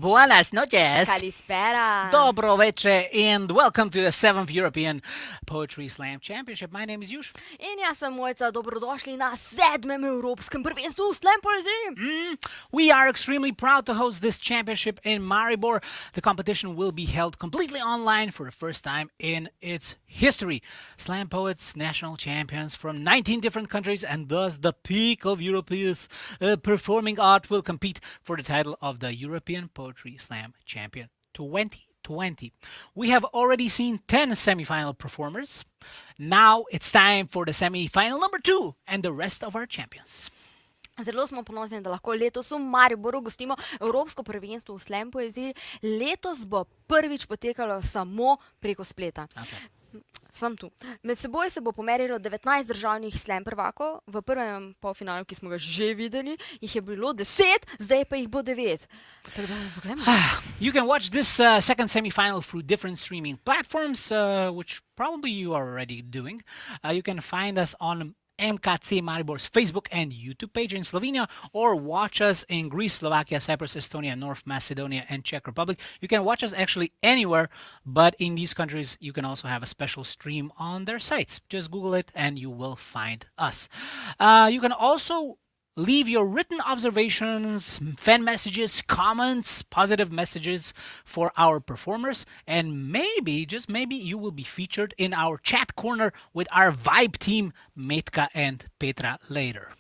Buenas noches. Kalispera. Dobro veče and welcome to the 7th European Poetry Slam Championship. My name is Juš. In jaz sem Olza, dobrodošli na 7. Evropskem prvenstvu Slam poeziji. We are extremely proud to host this championship in Maribor. The competition will be held completely online for the first time in its history. Slam poets, national champions from 19 different countries and thus the peak of Europe's performing art will compete for the title of the European Poetry Slam Champion 2020. We have already seen 10 semifinal performers. Now it's time for the semifinal number 2 and the rest of our champions. Zelo smo ponosni, da lahko letos v Mariboru gostimo Evropsko prvenstvo v slam poeziji. Letos bo prvič potekalo samo preko spleta. Okay. Sem tu. Med seboj se bo pomerilo 19 državnih slam prvakov. V prvem polfinalu, ki smo ga že videli, jih je bilo 10, zdaj pa jih bo 9. You can watch this second semifinal through different streaming platforms, which probably you are already doing. You can find us on MKC Maribor's Facebook and YouTube page in Slovenia, or watch us in Greece, Slovakia, Cyprus, Estonia, North Macedonia, and Czech Republic. You can watch us actually anywhere, but in these countries, you can also have a special stream on their sites. Just Google it and you will find us. You can also leave your written observations, fan messages, comments, positive messages for our performers, and maybe, just maybe, you will be featured in our chat corner with our Vibe team, Metka and Petra, later.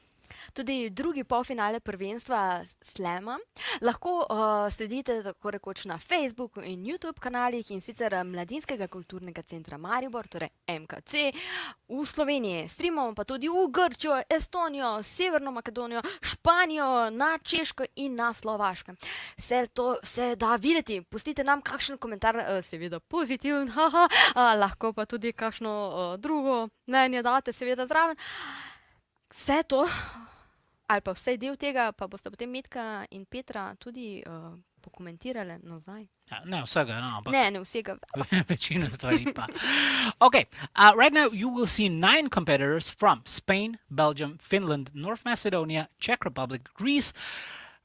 Tudi drugi polfinale prvenstva slema lahko sledite tako rekoč na Facebooku in YouTube kanalih, in sicer Mladinskega kulturnega centra Maribor, torej MKC, v Sloveniji. Streamamo pa tudi v Grčijo, Estonijo, Severno Makedonijo, Španijo, na Češko in na Slovaškem. Vse to se da videti. Pustite nam kakšen komentar, seveda pozitiven, lahko pa tudi kakšno drugo mnenje date, seveda zraven. Vse to, ali pa vsaj del tega, pa boste potem Metka in Petra tudi pokomentirali nazaj. Ne vsega, no, ampak Ne vsega. večino stvari pa. Okay, right now you will see 9 competitors from Spain, Belgium, Finland, North Macedonia, Czech Republic, Greece,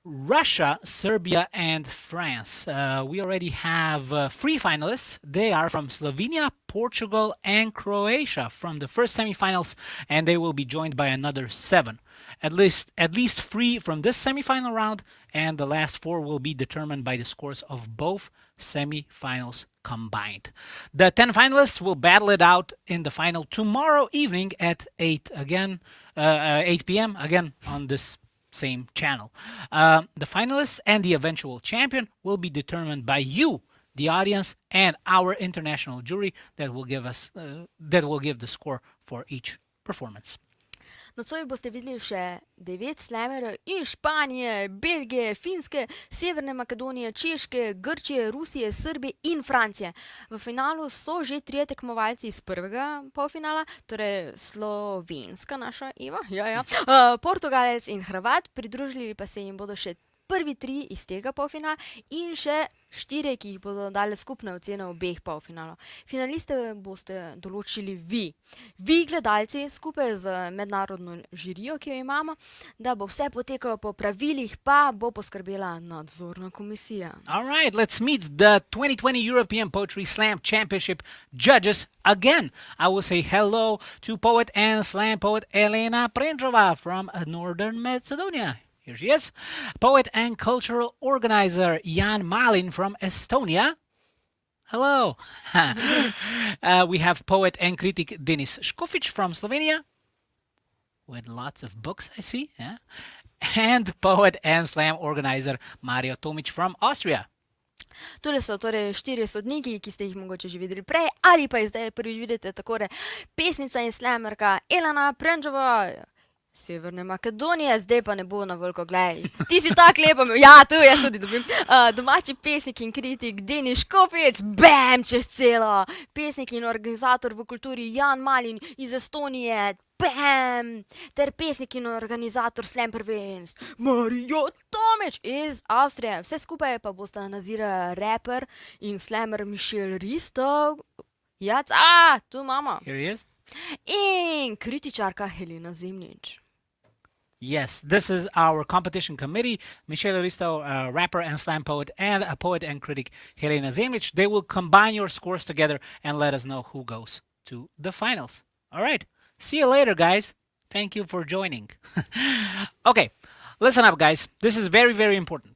Russia, Serbia, and France. We already have 3 finalists. They are from Slovenia, Portugal, and Croatia from the first semifinals, and they will be joined by another 7. At least 3 from this semifinal round, and the last 4 will be determined by the scores of both semifinals combined. The 10 finalists will battle it out in the final tomorrow evening at 8 p.m. again on this same channel. The finalists and the eventual champion will be determined by you, the audience, and our international jury that will give the score for each performance. Nocoj boste videli še 9 slamerjev iz Španije, Belgije, Finske, Severne Makedonije, Češke, Grčije, Rusije, Srbije in Francije. V finalu so že 3 tekmovalci iz prvega polfinala, torej slovenska naša Eva, Portugalec in Hrvat, pridružili pa se jim bodo še prvi 3 iz tega polfinala in še 4, ki jih bodo dale skupne ocene obeh polfinalov. Finaliste boste določili vi, gledalci, skupaj z mednarodno žirijo, ki jo imamo, da bo vse potekalo po pravilih, pa bo poskrbela nadzorna komisija. All right, let's meet the 2020 European Poetry Slam Championship judges again. I will say hello to poet and slam poet Elena Prendrova from Northern Macedonia. Here she is. Poet and cultural organizer Jan Malin from Estonia. Hello. We have poet and critic Denis Škofič from Slovenia, with lots of books, I see. Yeah. And poet and slam organizer Mario Tomic from Austria. Tule so torej 4 sodniki, ki ste jih mogoče že videli prej, ali pa jih zdaj prvič vidite, takore pesnica in slamerka Elena Prendrova, Severne Makedonije, zdaj pa ne bo na veliko, gledaj. Ti si tako lepo imel, ja, tu jaz tudi dobim. Domači pesnik in kritik Denis Škofič, bam, čez celo. Pesnik in organizator v kulturi Jan Malin iz Estonije, bam. Ter pesnik in organizator slam prvenstv Mario Tomic iz Avstrije. Vse skupaj pa bosta nazirala raper in slamer Mišel Ristov. Tu imamo. Here he is. In kritičarka Helena Zemljič. Yes, this is our competition committee. Michelle Risto, a rapper and slam poet, and a poet and critic, Helena Zemljič. They will combine your scores together and let us know who goes to the finals. All right. See you later, guys. Thank you for joining. Okay, listen up, guys. This is very, very important.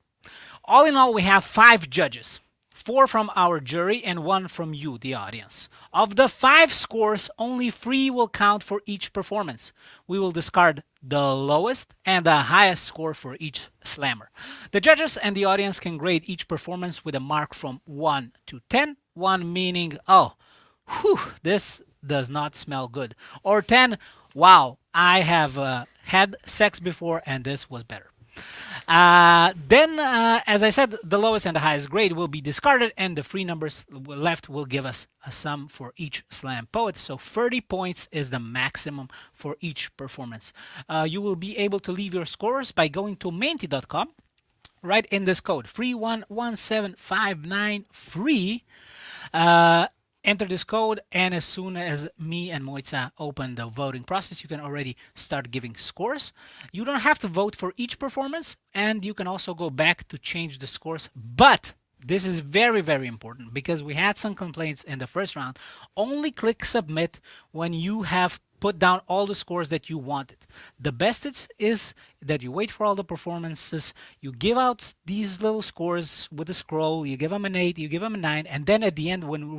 All in all, we have 5 judges. 4 from our jury and 1 from you, the audience. Of the 5 scores, only 3 will count for each performance. We will discard the lowest and the highest score for each slammer. The judges and the audience can grade each performance with a mark from 1 to 10. 1 meaning, oh, whew, this does not smell good. Or 10, wow, I have had sex before and this was better. Then, as I said, the lowest and the highest grade will be discarded, and the 3 numbers left will give us a sum for each slam poet. So 30 points is the maximum for each performance. You will be able to leave your scores by going to menti.com. Write in this code 311759free. Enter this code, and as soon as me and Moitza open the voting process, you can already start giving scores. You don't have to vote for each performance, and you can also go back to change the scores. But this is very, very important because we had some complaints in the first round. Only click submit when you have put down all the scores that you wanted. The best is that you wait for all the performances, you give out these little scores with a scroll, you give them an 8, you give them a 9, and then at the end when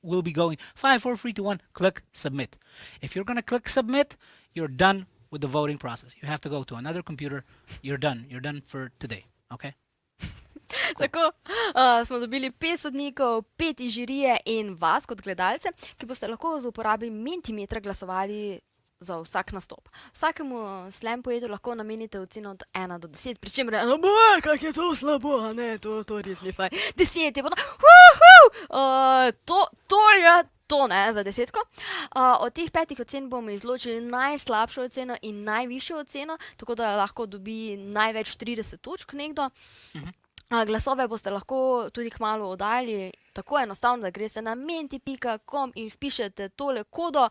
we'll be going 5, 4, 3, 2, 1, click submit. If you're going to click submit, you're done with the voting process. You have to go to another computer. You're done. You're done for today. Okay? Tako smo dobili 5 sodnikov, 5 iz žirije in vas kot gledalce, ki boste lahko z uporabi Mentimetra glasovali za vsak nastop. Vsakemu slam poetu lahko namenite oceno od 1 do 10, pri čemer kak je to slabo, a ne, to res ni fajn. 10 je pa to ne, za 10. Od teh 5 ocen bomo izločili najslabšo oceno in najvišjo oceno, tako da lahko dobi največ 30 točk nekdo. Glasove boste lahko tudi kmalu oddali, tako enostavno, da greste na menti.com in vpišete tole kodo,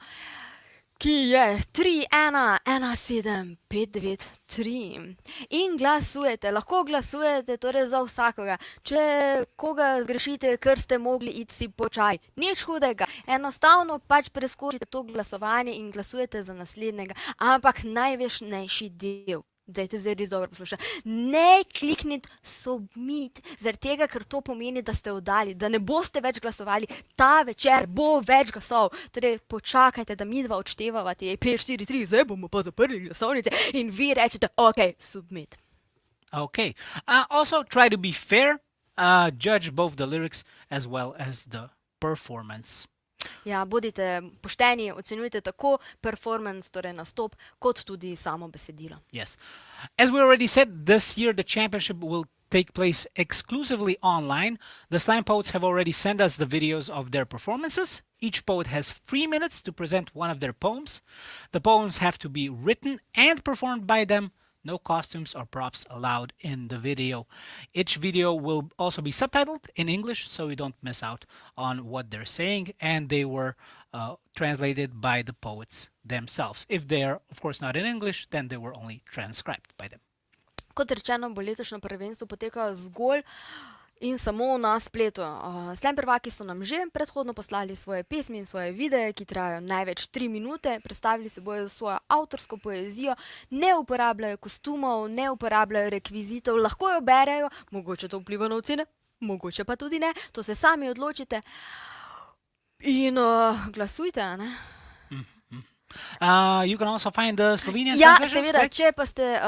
ki je 3117593 in glasujete. Lahko glasujete torej za vsakoga. Če koga zgrešite, ker ste mogli iti si po čaj, nič hudega. Enostavno pač preskočite to glasovanje in glasujete za naslednjega. Ampak najvažnejši del, dajte zdaj res dobro poslušati, ne klikniti submit, zaradi tega, ker to pomeni, da ste oddali, da ne boste več glasovali, ta večer bo več glasov. Torej, počakajte, da midva odštevava te 5, 4, 3, zdaj bomo pa zaprli glasovnice in vi rečete, ok, submit. Okay. Also, try to be fair. Judge both the lyrics as well as the performance. Ja, bodite pošteni, ocenjujte tako performance, torej nastop, kot tudi samo besedilo. Yes. As we already said, this year the championship will take place exclusively online. The slam poets have already sent us the videos of their performances. Each poet has 3 minutes to present one of their poems. The poems have to be written and performed by them. No costumes or props allowed in the video. Each video will also be subtitled in English, so you don't miss out on what they're saying, and they were translated by the poets themselves. If they are, of course, not in English, then they were only transcribed by them. Kot rečeno, bo letošnje prvenstvo potekalo zgolj in samo na spletu. Slam prvaki so nam že predhodno poslali svoje pesmi in svoje videe, ki trajajo največ 3 minute, predstavili se bojo svojo avtorsko poezijo, ne uporabljajo kostumov, ne uporabljajo rekvizitov, lahko jo berejo, mogoče to vpliva na ocene, mogoče pa tudi ne, to se sami odločite in glasujte, ne? You can also find the Slovenian Ja, translations, seveda, right? če pa ste,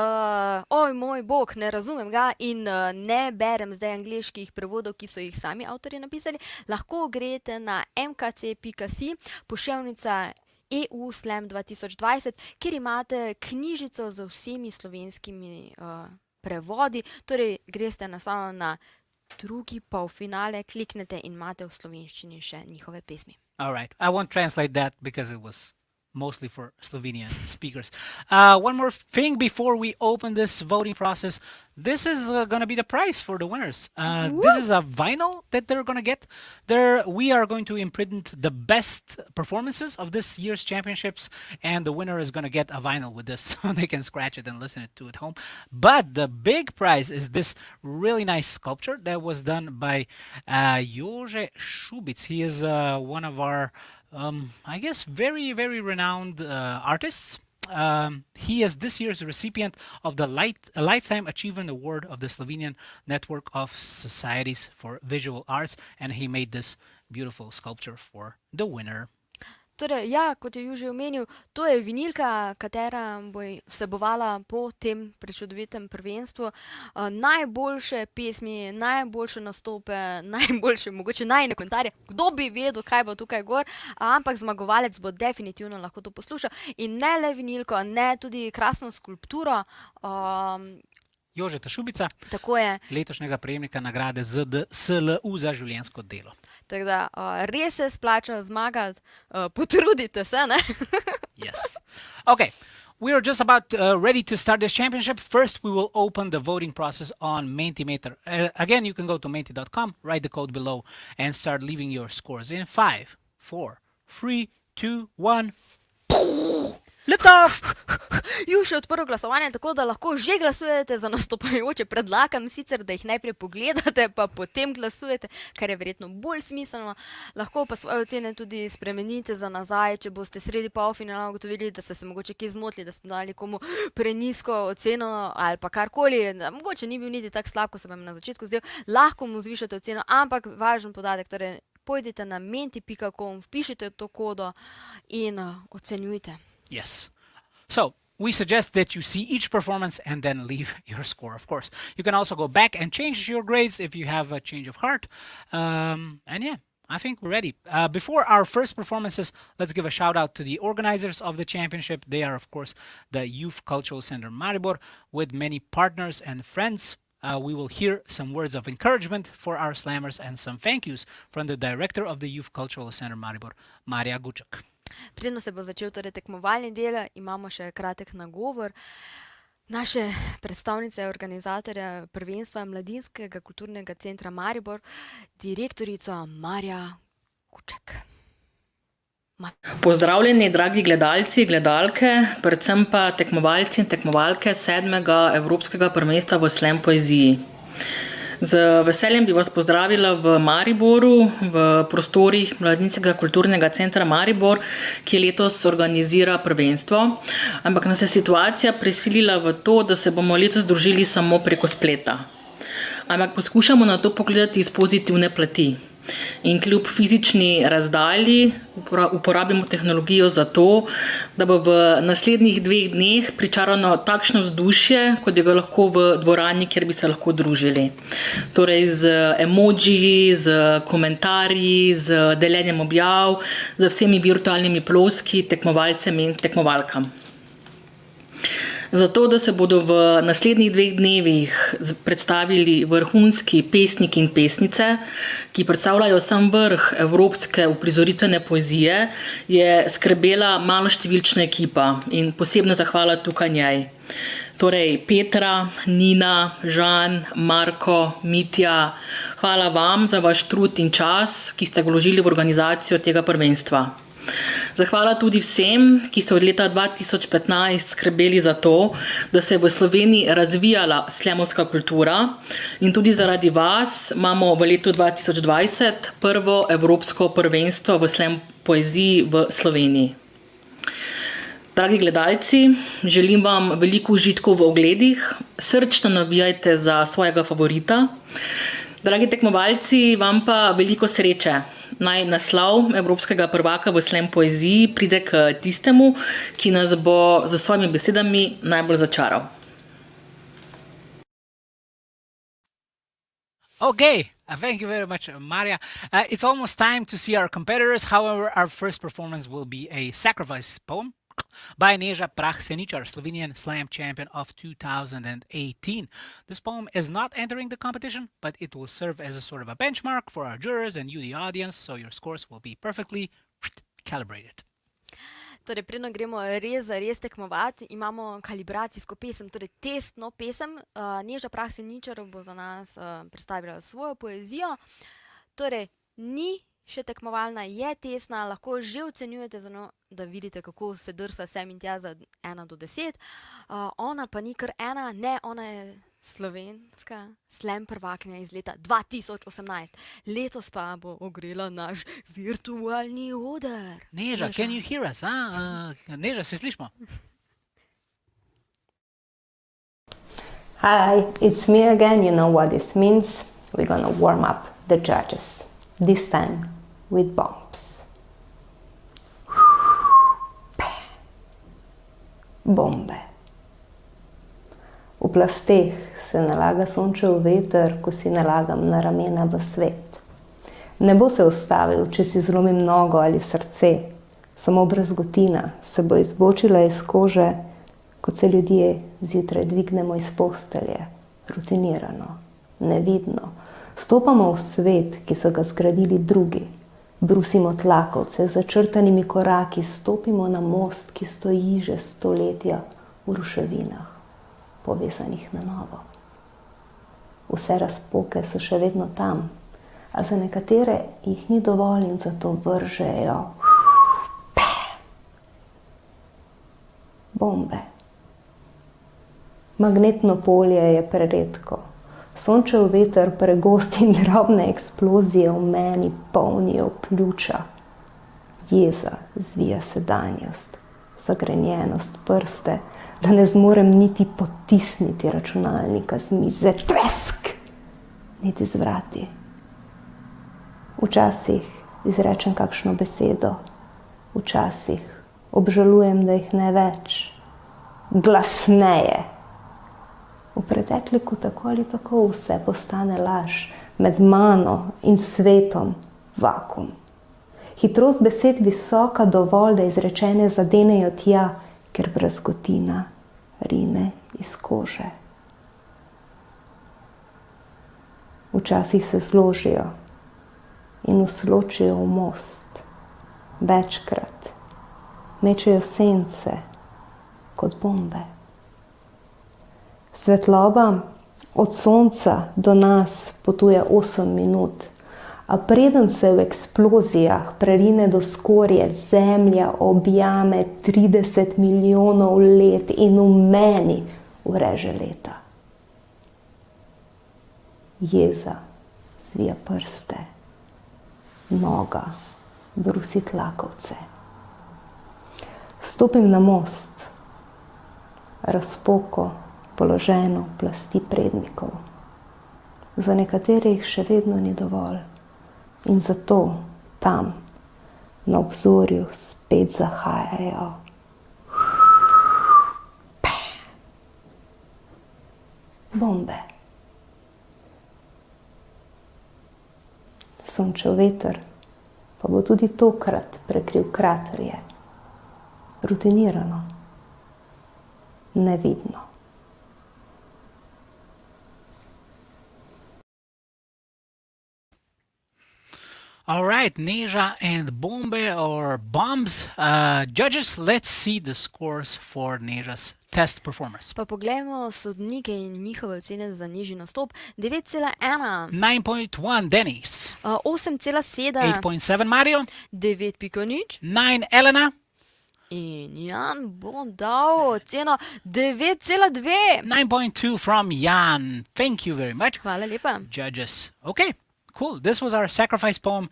oj moj bog, ne razumem ga in ne berem zdaj angleških prevodov, ki so jih sami avtorji napisali, lahko greste na mkc.si, poševnica EU Slam 2020, kjer imate knjižico z vsemi slovenskimi prevodi, torej greste samo na drugi polfinale, kliknete in imate v slovenščini še njihove pesmi. All right. I won't translate that because it was mostly for Slovenian speakers. One more thing before we open this voting process. This is going to be the prize for the winners. This is a vinyl that they're going to get. We are going to imprint the best performances of this year's championships, and the winner is going to get a vinyl with this, so they can scratch it and listen to it at home. But the big prize is this really nice sculpture that was done by Jože Šubic. He is one of our I guess very, very renowned artists. He is this year's recipient of the Lifetime Achievement Award of the Slovenian Network of Societies for Visual Arts, and he made this beautiful sculpture for the winner. Torej, ja, kot je Juži omenil, to je vinilka, katera bo vsebovala po tem prečudovitem prvenstvu najboljše pesmi, najboljše nastope, najboljše, mogoče najine komentarje. Kdo bi vedel, kaj bo tukaj gor, ampak zmagovalec bo definitivno lahko to poslušal. In ne le vinilko, ne tudi krasno skulpturo. Jožeta Šubica, Tako je. letošnjega prejemnika nagrade ZDSLU za življenjsko delo. Tako da res se splača zmagati, potrudite se, ne? Yes. Okay. We are just about ready to start this championship. First, we will open the voting process on Mentimeter. Again, you can go to menti.com, write the code below, and start leaving your scores in 5, 4, 3, 2, 1. Lift off! Juš je odprl glasovanje, tako da lahko že glasujete za nastopajoče. Predlagam sicer, da jih najprej pogledate, pa potem glasujete, kar je verjetno bolj smiselno. Lahko pa svoje ocene tudi spremenite za nazaj, če boste sredi polfinala ugotovili, da ste se mogoče kje zmotili, da ste dali komu prenizko oceno ali pa karkoli. Mogoče ni bil niti tak slab, ko se vam na začetku zdel. Lahko mu zvišate oceno, ampak važen podatek, torej pojdite na menti.com, vpišite to kodo in ocenjujte. Yes. So, we suggest that you see each performance and then leave your score, of course. You can also go back and change your grades if you have a change of heart. And yeah, I think we're ready. Before our first performances, let's give a shout out to the organizers of the championship. They are, of course, the Youth Cultural Center Maribor, with many partners and friends. We will hear some words of encouragement for our slammers and some thank yous from the director of the Youth Cultural Center Maribor, Marija Guček. Predno se bo začel torej tekmovalni del, imamo še kratek nagovor naše predstavnice organizatorja prvenstva Mladinskega kulturnega centra Maribor, direktorico Marija Guček. Pozdravljeni, dragi gledalci, gledalke, predvsem pa tekmovalci in tekmovalke 7. Evropskega prvenstva v slam poeziji. Z veseljem bi vas pozdravila v Mariboru, v prostorih Mladinskega kulturnega centra Maribor, ki letos organizira prvenstvo. Ampak nas je situacija prisilila v to, da se bomo letos družili samo preko spleta. Ampak poskušamo na to pogledati iz pozitivne plati. In kljub fizični razdalji uporabimo tehnologijo za to, da bo v naslednjih 2 dneh pričarano takšno vzdušje, kot je ga lahko v dvorani, kjer bi se lahko družili. Torej z emojiji, z komentarji, z deljenjem objav, z vsemi virtualnimi ploski tekmovalcem in tekmovalkam. Zato, da se bodo v naslednjih 2 dnevih predstavili vrhunski pesniki in pesnice, ki predstavljajo sam vrh evropske uprizoritvene poezije, je skrbela maloštevilčna ekipa in posebna zahvala tukaj njej. Torej Petra, Nina, Žan, Marko, Mitja, hvala vam za vaš trud in čas, ki ste ga vložili v organizacijo tega prvenstva. Zahvala tudi vsem, ki ste od leta 2015 skrbeli za to, da se je v Sloveniji razvijala slamovska kultura in tudi zaradi vas imamo v letu 2020 prvo Evropsko prvenstvo v slam poeziji v Sloveniji. Dragi gledalci, želim vam veliko užitkov v ogledih, srčno navijajte za svojega favorita. Dragi tekmovalci, vam pa veliko sreče. Naj naslov Evropskega prvaka v slam poeziji pride k tistemu, ki nas bo z svojimi besedami najbolj začaral. Okay, thank you very much, Marija. It's almost time to see our competitors. However, our first performance will be a sacrifice poem by Neža Prah-Seničar, Slovenian slam champion of 2018. This poem is not entering the competition, but it will serve as a sort of a benchmark for our jurors and you, the audience, so your scores will be perfectly calibrated. Torej, predno gremo res tekmovati, imamo kalibracijsko pesem, torej testno pesem. Neža Prah-Seničar bo za nas predstavila svojo poezijo. Torej, ni še tekmovalna, je testna, lahko že ocenjujete za njo, da vidite, kako se drsa sem in tja za 1 do 10. Ona pa ni kar ena, ne, ona je slovenska slam prvakinja iz leta 2018. Letos pa bo ogrela naš virtualni oder. Neža, can you hear us? Neža, se slišimo? Hi, it's me again. You know what this means. We're gonna warm up the judges. This time with bombs. Bombe. V plasteh se nalaga sončev veter, ko si nalagam na ramena v svet. Ne bo se ustavil, če si zlomim nogo ali srce. Samo brazgotina se bo izbočila iz kože, kot se ljudje zjutraj dvignemo iz postelje. Rutinirano, nevidno. Stopamo v svet, ki so ga zgradili drugi. Brusimo tlakovce z začrtanimi koraki, stopimo na most, ki stoji že stoletja v ruševinah, povezanih na novo. Vse razpoke so še vedno tam, a za nekatere jih ni dovolj in zato vržejo bombe. Magnetno polje je preredko. Sončev veter pregost in drobne eksplozije v meni polnijo pljuča. Jeza zvija sedanjost, zagrenjenost prste, da ne zmorem niti potisniti računalnika z mize. Tresk! Niti zvrati. Včasih izrečem kakšno besedo, včasih obžalujem, da jih ne več. Glasneje! V pretekliku tako ali tako vse postane laž, med mano in svetom vakuum. Hitrost besed visoka dovolj, da izrečene zadenejo tja, ker brazgotina rine iz kože. Včasih se zložijo in usločijo v most. Večkrat mečejo sence kot bombe. Svetloba od sonca do nas potuje 8 minut, a preden se v eksplozijah prerine do skorje, zemlja objame 30 milijonov let in v meni ureže leta. Jeza zvija prste, noga brusi tlakovce. Stopim na most, razpoko položeno v plasti prednikov. Za nekatere jih še vedno ni dovolj. In zato tam na obzorju spet zahajajo. Bombe. Sončev veter pa bo tudi tokrat prekril kraterje. Rutinirano. Nevidno. All right, Neža and Bombe or bombs. Judges, let's see the scores for Neža's test performance. Pa poglejmo sodnike in njihove ocene za nižji nastop. 9,1. 9.1 Denis. 8,7. 8.7 Mario. 9,0. 9 Elena. In Jan bo dal oceno 9,2. 9.2 from Jan. Thank you very much. Hvala lepa. Judges. Okay, cool. This was our sacrifice poem.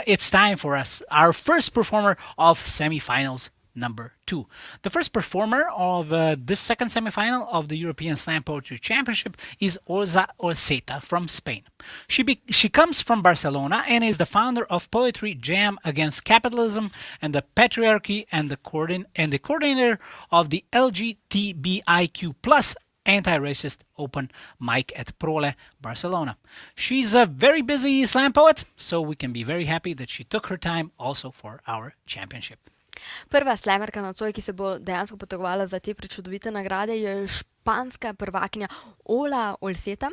It's time for us, our first performer of semifinals number 2. The first performer of this second semifinal of the European Slam Poetry Championship is Olzeta from Spain. She comes from Barcelona and is the founder of Poetry Jam Against Capitalism and the Patriarchy and the coordinator of the LGBTIQ+ anti-racist open mic at Prole, Barcelona. She's a very busy slam poet, so we can be very happy that she took her time also for our championship. Prva slamerka nocoj, ki se bo dejansko potegovala za te prečudovite nagrade, je španska prvakinja Olzeta.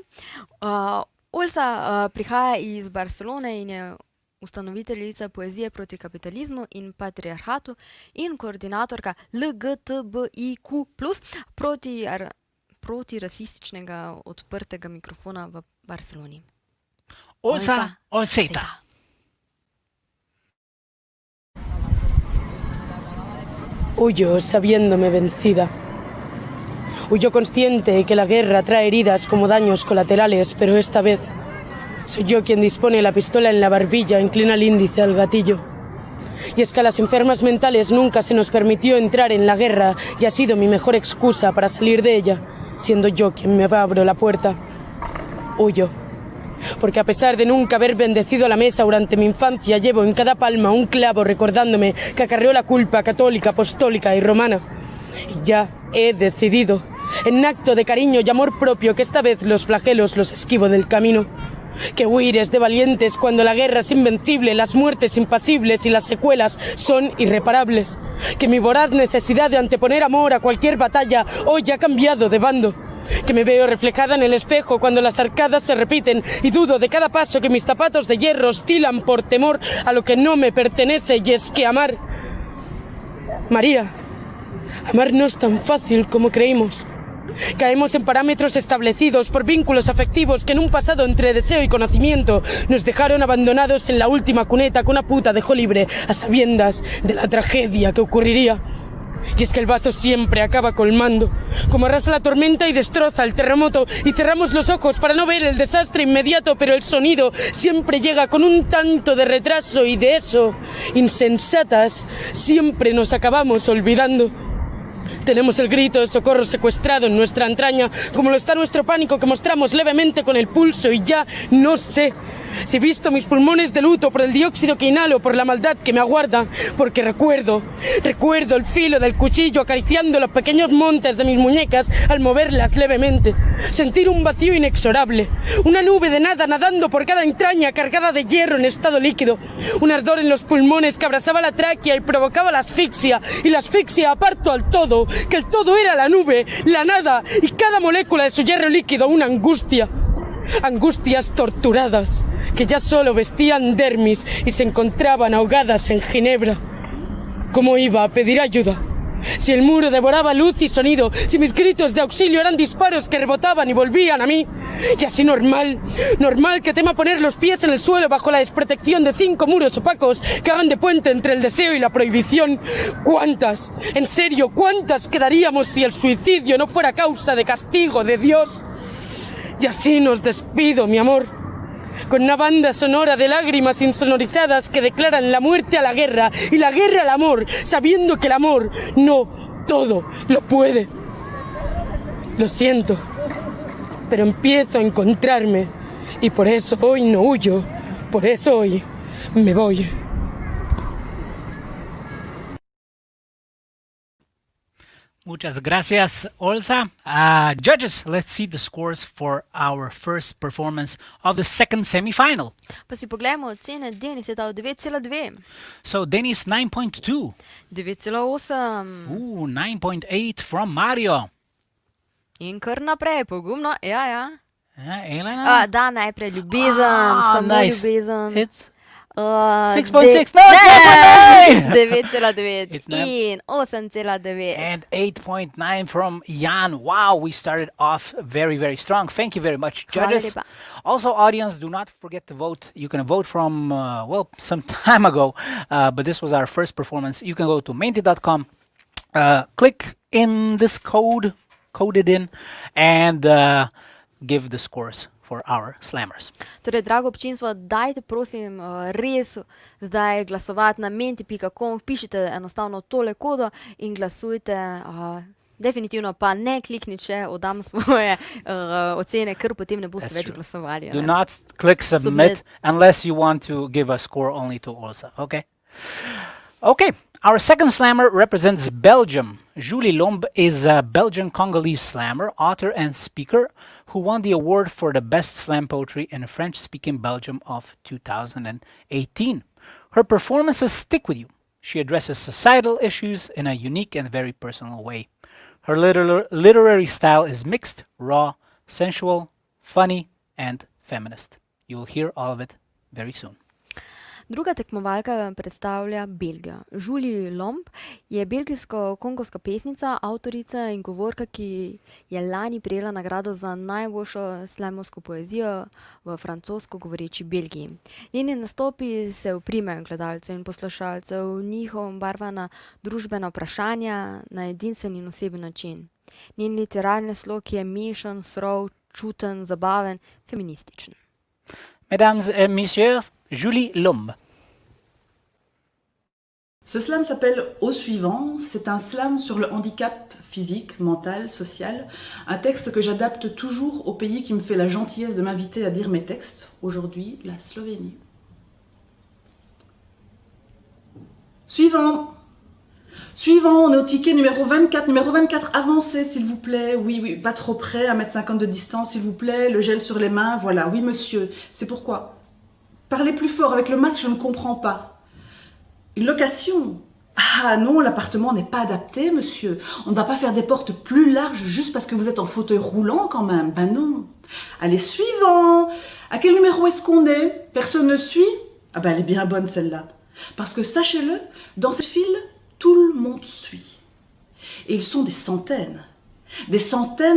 Olza prihaja iz Barcelone in je ustanoviteljica poezije proti kapitalizmu in patriarhatu in koordinatorka LGTBIQ+, proti rasističnega odprtega mikrofona v Barceloni. Olzeta. Huyo sabiéndome vencida. Huyo consciente de que la guerra trae heridas como daños colaterales, pero esta vez soy yo quien dispone la pistola en la barbilla, inclina el índice al gatillo. Y es que a las enfermas mentales nunca se nos permitió entrar en la guerra y ha sido mi mejor excusa para salir de ella, siendo yo quien me abro la puerta. Huyo. Porque a pesar de nunca haber bendecido la mesa durante mi infancia, llevo en cada palma un clavo recordándome que acarreó la culpa católica, apostólica y romana. Y ya he decidido, en acto de cariño y amor propio, que esta vez los flagelos los esquivo del camino. Que huir es de valientes cuando la guerra es invencible, las muertes impasibles y las secuelas son irreparables. Que mi voraz necesidad de anteponer amor a cualquier batalla hoy ha cambiado de bando. Que me veo reflejada en el espejo cuando las arcadas se repiten y dudo de cada paso que mis zapatos de hierro oscilan por temor a lo que no me pertenece, y es que amar... María, amar no es tan fácil como creímos. Caemos en parámetros establecidos por vínculos afectivos que en un pasado entre deseo y conocimiento nos dejaron abandonados en la última cuneta que una puta dejó libre a sabiendas de la tragedia que ocurriría. Y es que el vaso siempre acaba colmando, como arrasa la tormenta y destroza el terremoto, y cerramos los ojos para no ver el desastre inmediato, pero el sonido siempre llega con un tanto de retraso y de eso, insensatas, siempre nos acabamos olvidando. Tenemos el grito de socorro secuestrado en nuestra entraña, como lo está nuestro pánico que mostramos levemente con el pulso y ya no sé si he visto mis pulmones de luto por el dióxido que inhalo, por la maldad que me aguarda, porque recuerdo el filo del cuchillo acariciando los pequeños montes de mis muñecas al moverlas levemente, sentir un vacío inexorable, una nube de nada nadando por cada entraña cargada de hierro en estado líquido, un ardor en los pulmones que abrasaba la tráquea y provocaba la asfixia, y la asfixia aparto al todo, que el todo era la nube, la nada, y cada molécula de su hierro líquido una angustia. Angustias torturadas, que ya solo vestían dermis y se encontraban ahogadas en ginebra. ¿Cómo iba a pedir ayuda? Si el muro devoraba luz y sonido, si mis gritos de auxilio eran disparos que rebotaban y volvían a mí. Y así normal que tema poner los pies en el suelo bajo la desprotección de 5 muros opacos que hagan de puente entre el deseo y la prohibición. ¿Cuántas? En serio, ¿cuántas quedaríamos si el suicidio no fuera causa de castigo de Dios? Y así nos despido, mi amor, con una banda sonora de lágrimas insonorizadas que declaran la muerte a la guerra y la guerra al amor, sabiendo que el amor no todo lo puede. Lo siento, pero empiezo a encontrarme y por eso hoy no huyo, por eso hoy me voy. Muchas gracias, Olza. Judges, let's see the scores for our first performance of the second semifinal. Pa si pogledamo ocene, Denis je dal 9,2. So Denis 9.2. 9,8. Ooh, 9.8 from Mario. In kar naprej, pogumno, ja. Elena? Da, najprej ljubezen, samo nice. ljubezen. It's 6.6. No, it's 9,9. It's not. In 8,9. And 8.9 from Jan. Wow, we started off very, very strong. Thank you very much, judges. lepa. Also, audience, do not forget to vote. You can vote from, some time ago, but this was our first performance. You can go to mainty.com, click in this code it in, and give the scores for our slammers. Torej, drago občinstvo, dajte prosim res zdaj glasovati na menti.com, vpišite enostavno tole kodo in glasujte. Definitivno pa ne kliknite, če oddam svoje ocene, ker potem ne boste That's več true. glasovali. Do not click submit unless you want to give a score only to Olza, okay? Okay, our second slammer represents Belgium. Julie Lombe is a Belgian Congolese slammer, author and speaker who won the award for the best slam poetry in French-speaking Belgium of 2018. Her performances stick with you. She addresses societal issues in a unique and very personal way. Her literary style is mixed, raw, sensual, funny, and feminist. You'll hear all of it very soon. Druga tekmovalka predstavlja Belgijo. Julie Lombe je belgijsko-kongovska pesnica, avtorica in govorka, ki je lani prejela nagrado za najboljšo slamovsko poezijo v francosko govoreči Belgiji. Njeni nastopi se uprimejo gledalcev in poslušalcev, njihov barvana družbena vprašanja na edinstven in oseben način. Njen literarni slog je mešan, surov, čuten, zabaven, feminističen. Mesdames et messieurs, Julie Lombe. Ce slam s'appelle Au suivant, c'est un slam sur le handicap physique, mental, social, un texte que j'adapte toujours au pays qui me fait la gentillesse de m'inviter à dire mes textes, aujourd'hui la Slovénie. Suivant, on est au ticket numéro 24, avancez s'il vous plaît, oui, pas trop près, 1,50 m de distance s'il vous plaît, le gel sur les mains, voilà, oui monsieur, c'est pourquoi. Parlez plus fort, avec le masque je ne comprends pas. Une location? Ah non, l'appartement n'est pas adapté monsieur, on ne va pas faire des portes plus larges juste parce que vous êtes en fauteuil roulant quand même, ben non. Allez, suivant, à quel numéro est-ce qu'on est? Personne ne suit? Ah ben elle est bien bonne celle-là, parce que sachez-le, dans cette file, tout le monde suit. Et ils sont des centaines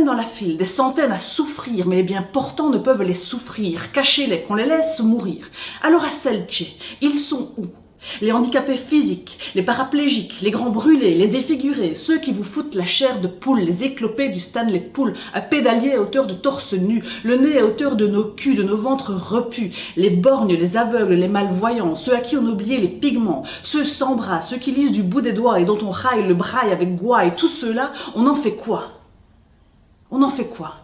dans la file, des centaines à souffrir, mais les bien portants ne peuvent les souffrir. Cachez-les, qu'on les laisse mourir. Alors à Selce, ils sont où? Les handicapés physiques, les paraplégiques, les grands brûlés, les défigurés, ceux qui vous foutent la chair de poule, les éclopés du Stanley Pool, à pédalier à hauteur de torse nu, le nez à hauteur de nos culs, de nos ventres repus, les borgnes, les aveugles, les malvoyants, ceux à qui on a oublié les pigments, ceux sans bras, ceux qui lisent du bout des doigts et dont on raille le braille avec gouaille, tous ceux-là, on en fait quoi? On en fait quoi?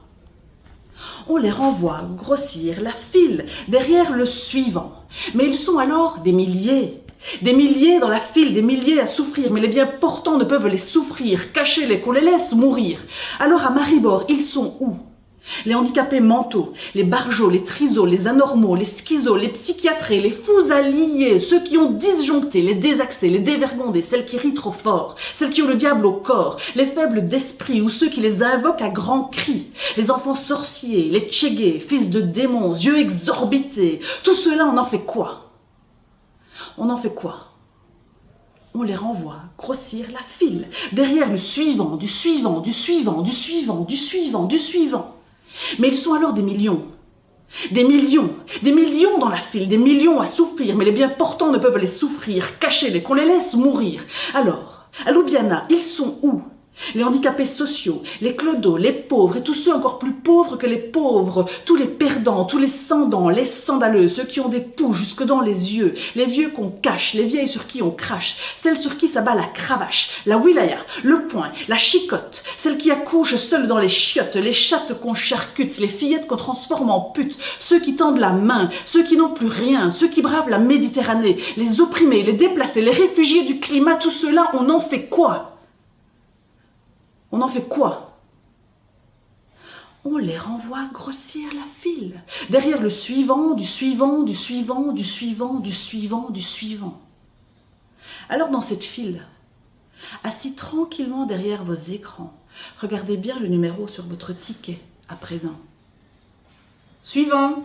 On les renvoie grossir la file derrière le suivant. Mais ils sont alors des milliers dans la file, des milliers à souffrir, mais les bien portants ne peuvent les souffrir, cachez-les, qu'on les laisse mourir. Alors à Maribor, ils sont où? Les handicapés mentaux, les barjots, les trisos, les anormaux, les schizos, les psychiatrés, les fous alliés, ceux qui ont disjoncté, les désaxés, les dévergondés, celles qui rient trop fort, celles qui ont le diable au corps, les faibles d'esprit ou ceux qui les invoquent à grands cris, les enfants sorciers, les tchégués, fils de démons, yeux exorbités, tout cela, on en fait quoi? On en fait quoi? On les renvoie grossir la file, derrière le suivant, du suivant, du suivant, du suivant, du suivant, du suivant. Mais ils sont alors des millions dans la file, des millions à souffrir, mais les bien portants ne peuvent les souffrir, cachez-les, qu'on les laisse mourir. Alors, à Ljubljana, ils sont où? Les handicapés sociaux, les clodos, les pauvres et tous ceux encore plus pauvres que les pauvres, tous les perdants, tous les sans-dents, les scandaleux, ceux qui ont des poux jusque dans les yeux, les vieux qu'on cache, les vieilles sur qui on crache, celles sur qui s'abat la cravache, la wilaya, le poing, la chicotte, celles qui accouchent seules dans les chiottes, les chattes qu'on charcute, les fillettes qu'on transforme en putes, ceux qui tendent la main, ceux qui n'ont plus rien, ceux qui bravent la Méditerranée, les opprimés, les déplacés, les réfugiés du climat, tout cela, on en fait quoi? On en fait quoi? On les renvoie grossir la file, derrière le suivant, du suivant, du suivant, du suivant, du suivant, du suivant. Alors dans cette file, assis tranquillement derrière vos écrans, regardez bien le numéro sur votre ticket à présent. Suivant.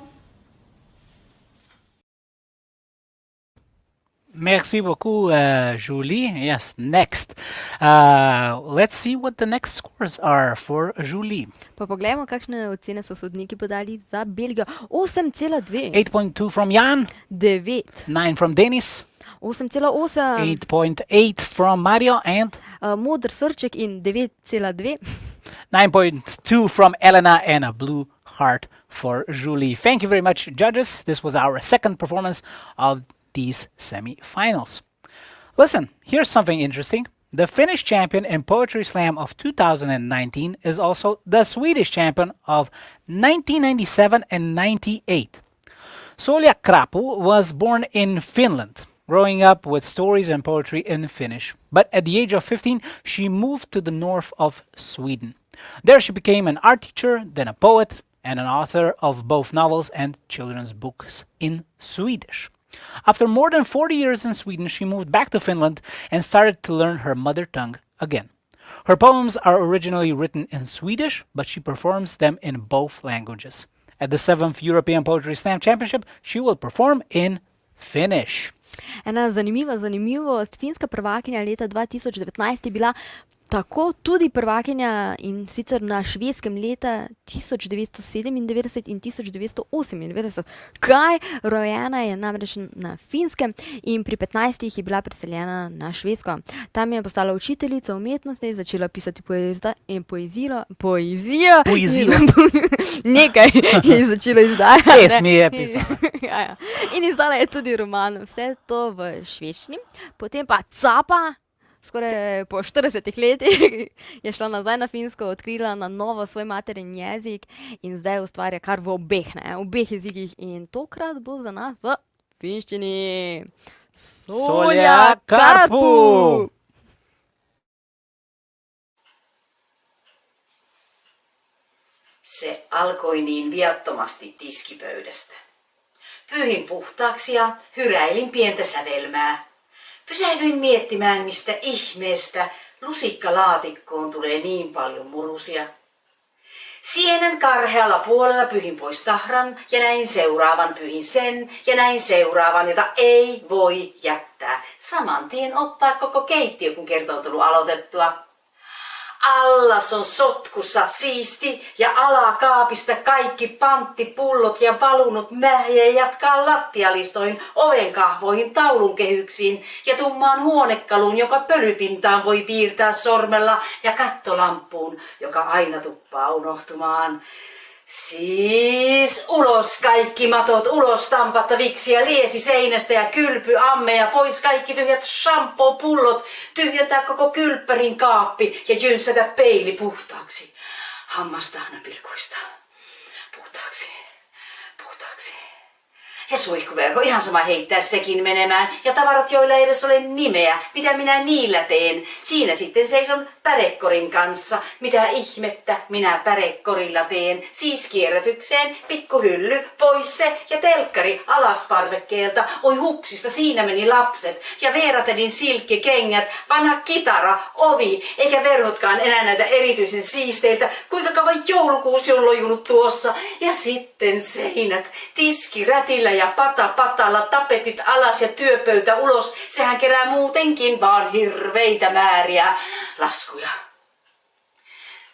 Merci beaucoup, Julie. Yes, next. Let's see what the next scores are for Julie. Pa poglejmo, kakšne ocene so sodniki podali za Belgijo. 8,2. 8.2 from Jan, 9. 9 from Denis, 8,8. 8.8 from Mario, and Modr srček in 9,2. 9.2 from Elena, and a blue heart for Julie. Thank you very much, judges. This was our second performance of these semi-finals. Listen, here's something interesting. The Finnish champion in Poetry Slam of 2019 is also the Swedish champion of 1997 and 98. Solja Krapu was born in Finland, growing up with stories and poetry in Finnish. But at the age of 15, she moved to the north of Sweden. There she became an art teacher, then a poet, and an author of both novels and children's books in Swedish. After more than 40 years in Sweden, she moved back to Finland and started to learn her mother tongue again. Her poems are originally written in Swedish, but she performs them in both languages. At the 7th European Poetry Slam Championship, she will perform in Finnish. Ena zanimivost, finska prvakinja leta 2019 je bila tako tudi prvakinja in sicer na Švedskem leta 1997 in 1998. Kaj? Rojena je namreč na Finskem in pri 15 je bila preseljena na Švedsko. Tam je postala učiteljica umetnosti, začela pisati poezijo. Nekaj je začela izdajati. Pesmi je pisala. Ja. In izdala je tudi roman. Vse to v švedščini. Potem pa capa. Skoraj po 40 letih je šla nazaj na Finsko, odkrila na novo svoj materin jezik in zdaj ustvarja kar v obeh jezikih. In tokrat bo za nas v finščini. Solja Krapu! Se alkoi niin viattomasti tiskipöydästä. Pyyhin puhtaaksi ja hyräilin pientä sävelmää. Pysähdyin miettimään, mistä ihmeestä lusikkalaatikkoon tulee niin paljon murusia. Sienen karhealla puolella pyyhin pois tahran ja näin seuraavan pyyhin sen ja näin seuraavan, jota ei voi jättää. Saman tien ottaa koko keittiö, kun kerta on tullut aloitettua. Allas on sotkussa siisti ja alakaapista kaikki panttipullot ja valunut mähjä jatkaa lattialistoihin, ovenkahvoihin, taulun kehyksiin ja tummaan huonekaluun, joka pölypintaan voi piirtää sormella ja kattolampuun, joka aina tuppaa unohtumaan. Siis ulos kaikki matot, ulos tampattaviksi ja liesi seinästä ja kylpy, ammeja, pois kaikki tyhjät shampoo-pullot, tyhjätä koko kylppärin kaappi ja jynsätä peili puhtaaksi. Hammastahna-pilkuista. Puhtaaksi. Ja suihkuverho, ihan sama heittää sekin menemään. Ja tavarat, joilla ei edes ole nimeä, mitä minä niillä teen. Siinä sitten seison pärekorin kanssa. Mitä ihmettä minä pärekorilla teen. Siis kierrätykseen, pikkuhylly, pois se ja telkkari alas parvekkeelta. Oi hupsista, siinä meni lapset. Ja Veeratelin silkkikengät, vanha kitara, ovi. Eikä verhotkaan enää näytä erityisen siisteiltä. Kuinka kauan joulukuusi on lojunut tuossa. Ja sitten seinät, tiski rätillä ja pata patalla, tapetit alas ja työpöytä ulos. Sehän kerää muutenkin vaan hirveitä määriä laskuja.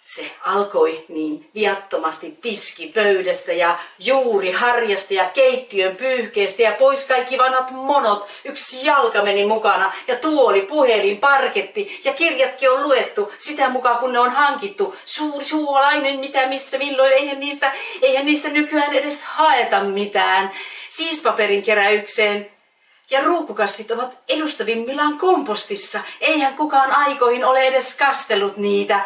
Se alkoi niin viattomasti tiskipöydästä ja juuri harjasta ja keittiön pyyhkeestä ja pois kaikki vanhat monot. Yksi jalka meni mukana ja tuoli, puhelin, parketti ja kirjatkin on luettu sitä mukaan kun ne on hankittu. Suuri suolainen mitä missä milloin, eihän niistä nykyään edes haeta mitään. Siispaperin keräykseen. Ja ruukukasvit ovat edustavimmillaan kompostissa. Eihän kukaan aikoihin ole edes kastellut niitä.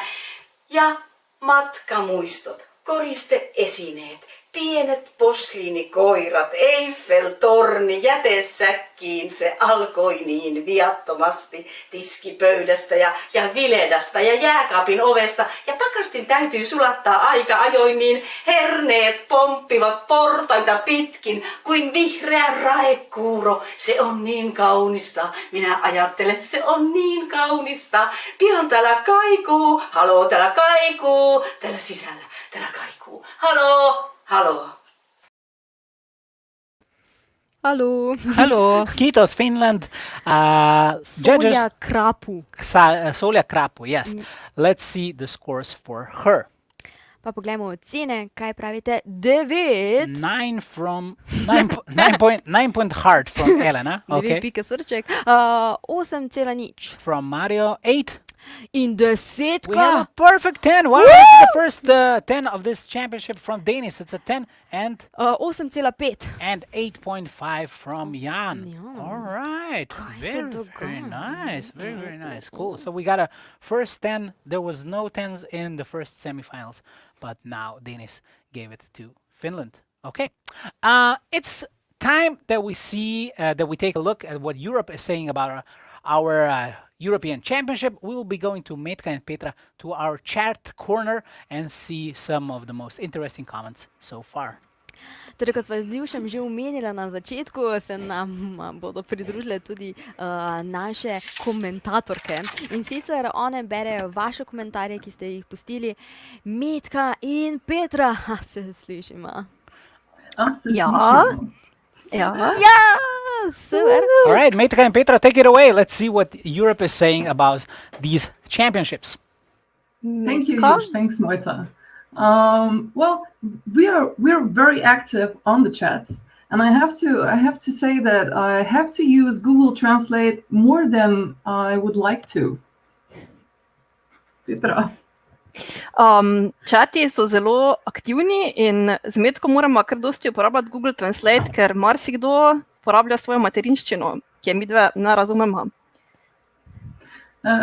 Ja matkamuistot, koristeesineet, pienet posliinikoirat, Eiffel-torni, jätesäkkiin se alkoi niin viattomasti tiskipöydästä ja viledasta ja jääkaapin ovesta. Ja pakastin täytyy sulattaa aika ajoin, niin herneet pomppivat portaita pitkin kuin vihreä raekuuro. Se on niin kaunista, minä ajattelen, se on niin kaunista. Pian täällä kaikuu, haloo täällä kaikuu, täällä sisällä, täällä kaikuu, haloo. Haloo. Hello, kiitos Finland. Judges, Solja Krapu. Solja Krapu, yes. Let's see the scores for her. Pa poglejmo ocene, kaj pravite? 9. 9 point hard from Elena. 9 Okay. pika srček. 8,0. From Mario, 8. In We have a 10. perfect 10. Wow, this is the first 10 of this championship from Denis. It's a 10 and 8,5. 8.5 from Jan. Jan. All right. Kaj se Very dogaja? nice. Very nice. Cool. So we got a first 10. There was no 10s in the first semifinals, but now Denis gave it to Finland. Okay. It's time that we see, that we take a look at what Europe is saying about our European Championship. We will be going to Metka and Petra to our chat corner and see some of the most interesting comments so far. Torej, kot sva z Ljušem že omenila na začetku, se nam bodo pridružile tudi naše komentatorke. In sicer one berejo vaše komentarje, ki ste jih pustili. Metka in Petra, se slišima. Ja. Ja, super. All right, Metka and Petra, take it away. Let's see what Europe is saying about these championships. Thank you, Josh. Thanks, Moita. Well, we're very active on the chats, and I have to say that I have to use Google Translate more than I would like to. Petra. Čati so zelo aktivni in z Metko moramo kar dosti uporabljati Google Translate, ker marsikdo uporablja svojo materinščino, ki je midve ne razumemo.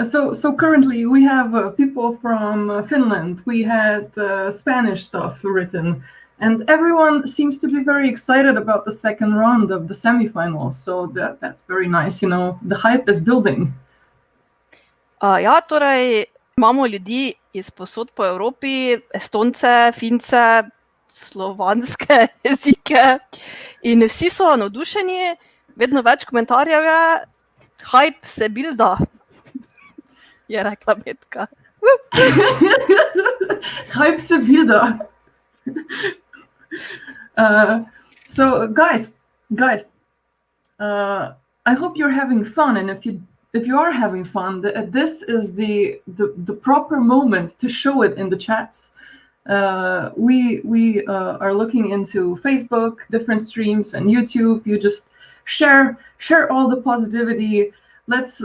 So currently we have people from Finland. We had Spanish stuff written, and everyone seems to be very excited about the second round of the semifinals. So that's very nice. You know, the hype is building. Ja, torej imamo ljudi iz posod po Evropi, Estonce, Fince, slovanske jezike in vsi so navdušeni, vedno več komentarjev je, hype se builda, je rekla Metka. Hype se builda. So guys, I hope you're having fun, and if you if you are having fun, this is the proper moment to show it in the chats. We are looking into Facebook, different streams, and YouTube. You just share all the positivity. Let's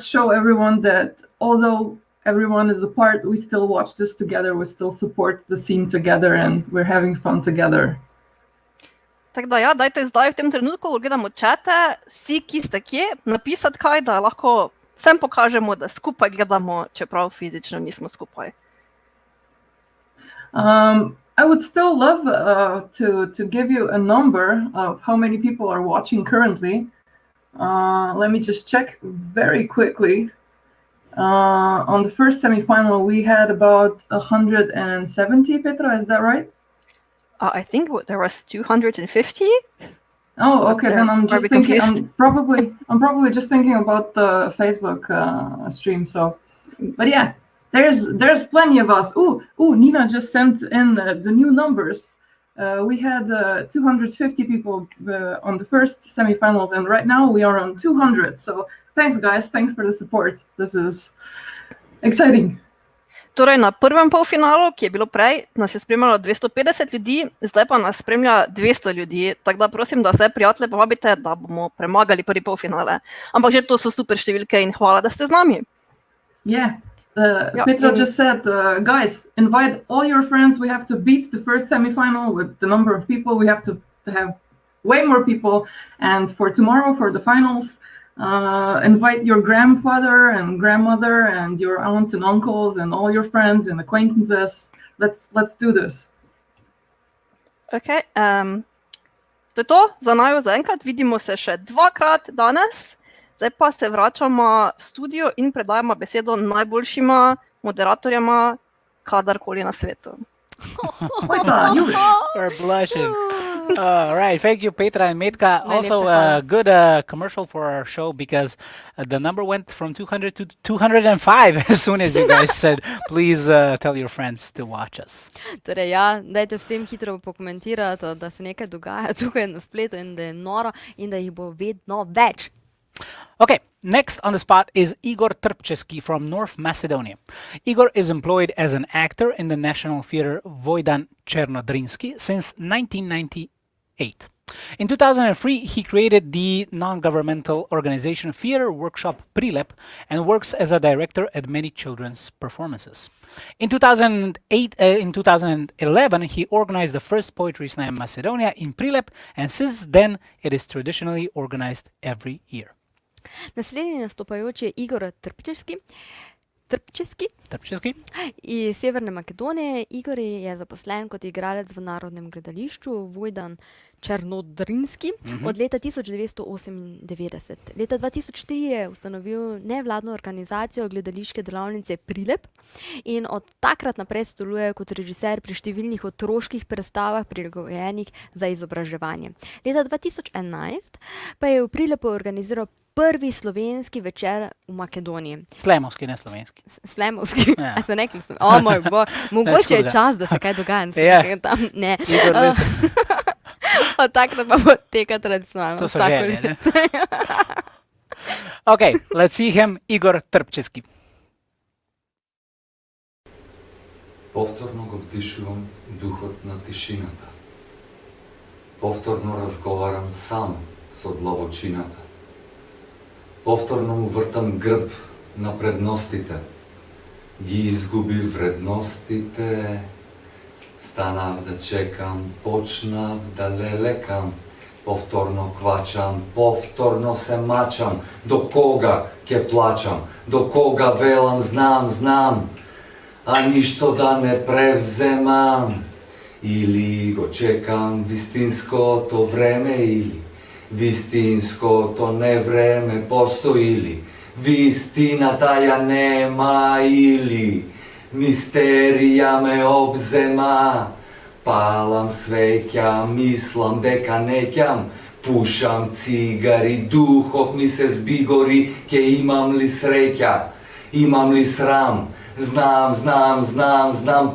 show everyone that although everyone is apart, we still watch this together. We still support the scene together, and we're having fun together. Tako da ja, dajte zdaj v tem trenutku, ko gledamo čate, vsi, ki ste kje, napisati kaj, da lahko vsem pokažemo, da skupaj gledamo, čeprav fizično nismo skupaj. I would still love to give you a number of how many people are watching currently. Let me just check very quickly. On the first semi-final, we had about 170, Petra, is that right? I think there was 250. Oh, okay. Then I'm just thinking. I'm probably just thinking about the Facebook stream. So, but yeah, there's plenty of us. Ooh, Nina just sent in the new numbers. We had 250 people on the first semi-finals, and right now we are on 200. So thanks, guys. Thanks for the support. This is exciting. Torej, na prvem polfinalu, ki je bilo prej, nas je spremljalo 250 ljudi, zdaj pa nas spremlja 200 ljudi, tako da prosim, da vse prijatelje povabite, da bomo premagali prvi polfinale. Ampak že to so super številke in hvala, da ste z nami. Yeah, Petra just said, guys, invite all your friends. We have to beat the first semi-final with the number of people. We have to have way more people. And for tomorrow, for the finals, invite your grandfather and grandmother and your aunts and uncles and all your friends and acquaintances. Let's do this. Okay, to je to za naju zaenkrat. Vidimo se še dvakrat danes. Zdaj pa se vračamo v studio in predajamo besedo najboljšima moderatorjama kadarkoli na svetu. We're blushing. All right, thank you, Petra and Metka. Also, a good commercial for our show because the number went from 200 to 205 as soon as you guys said, please tell your friends to watch us. Torej ja, dajte vsem hitro pokomentirati, da se nekaj dogaja tukaj na spletu in da je noro in da jih bo vedno več. Okay, next on the spot is Igor Trpčeski from North Macedonia. Igor is employed as an actor in the National Theatre Vojdan Černodrinski since 1998. In 2003, he created the non-governmental organization Theatre Workshop PRIDOBI and works as a director at many children's performances. In 2011, he organized the first Poetry Slam in Macedonia in PRIDOBI, and since then, it is traditionally organized every year. Naslednji nastopajoči je Igor Trpčeski iz Severne Makedonije. Igor je zaposlen kot igralec v Narodnem gledališču Vojdan Černodrinski od leta 1998. Leta 2003 je ustanovil nevladno organizacijo gledališke delavnice PRIDOBI in od takrat naprej sodeluje kot režiser pri številnih otroških predstavah prilagojenih za izobraževanje. Leta 2011 pa je v PRIDOBI organiziral prvi slovenski večer v Makedoniji. Slemovski, ne slovenski. Slemovski? A se nekaj slovenski? O moj bog, mogoče je čas, da se kaj dogaja. Tam, ne. Od takrat pa poteka tradicionalno. To so želje, ne? Okay, let's see him, Igor Trpčeski. Повторно го вдишувам духот на тишината. Повторно разговарам сам со длабочината. Повторно му вртам грб на предностите. Ги изгуби вредностите. Станав да чекам, почнав да лелекам. Повторно квачам, повторно се мачам. До кога ке плачам, до кога велам, знам. А ништо да не превземам. Или го чекам вистинското време, или вистинското не време постои, вистината ја нема, или мистерија ме обзема. Палам свеќа, мислам дека неќам, пушам цигари, духов ми се збигори, ке имам ли среќа, имам ли срам, знам,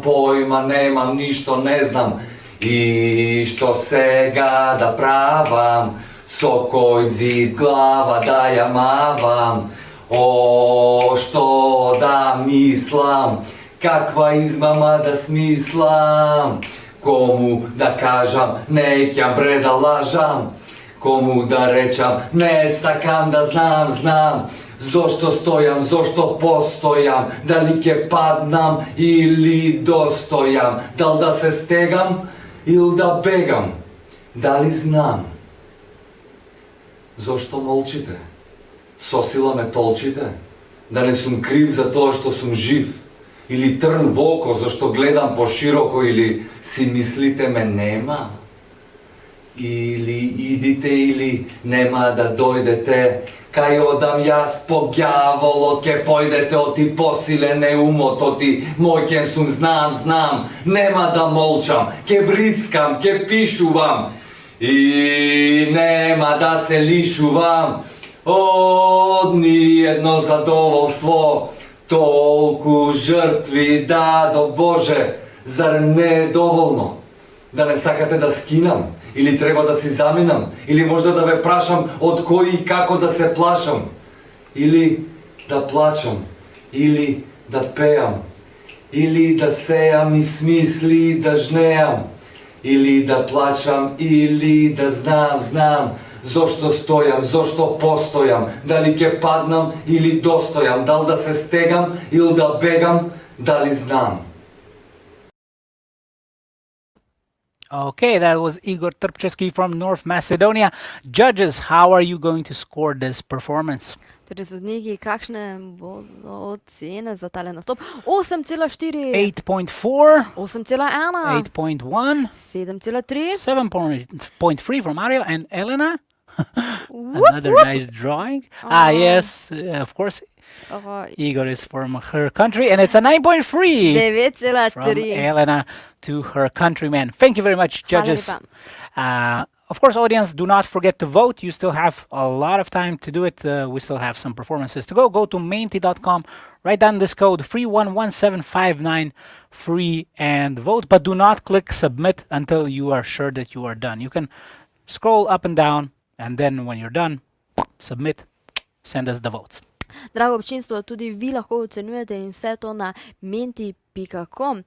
појма немам, ништо не знам. И што сега да правам, Sokoj zid glava da ja mavam, o što da mislim, kakva izmama da smislam, komu da kažam, nek ja breda lažam, komu da rečam, ne sakam da znam, zašto stojam, zašto postojam, da li ke padnam ili dostojam, da li da se stegam ili da begam, da li znam. Zašto molčite? Sosila me tolčite? Da ne sum kriv za to što sum živ? Ili trn v oko, zašto gledam po široko, ili si mislite me nema? Ili idite ili nema da dojdete, kaj odam jaz po gjavolo, ke pojdete oti posilene umot, oti mojken sum znam, nema da molčam, ke vriskam, ke pišu vam, i nema da se lišu vam, od nijedno zadovoljstvo, tolku žrtvi dado Bože, zar ne dovoljno? Da ne sakate da skinam, ili treba da si zaminam, ili možda da ve prašam od koji i kako da se plašam, ili da plačam, ili da pejam, ili da sejam i smisli da žnejam, ili da plačam, ili da znam, zašto stojam, zašto postojam, da li ke padnam ili dostojam, da li da se stegam ili da begam, da li znam. Okay, that was Igor Trpčeski from North Macedonia. Judges, how are you going to score this performance? Torej, sodniki, kakšne bodo ocene za tale nastop? 8,4, 8.4, 8,1, 8.1, 7,3. 7.3 from Ariel and Elena. Whoop, Another whoop. nice drawing. Oh. Yes, of course, Oh, Igor is from her country, and it's a 9.3 from 9,3. Elena to her countrymen. Thank you very much, judges. Hvala Of course, audience, do not forget to vote. You still have a lot of time to do it. We still have some performances to go. Go to mainty.com, write down this code, 311759, free, and vote. But do not click submit until you are sure that you are done. You can scroll up and down, and then when you're done, submit, send us the votes. Drago občinstvo, tudi vi lahko ocenjujete in vse to na menti.com.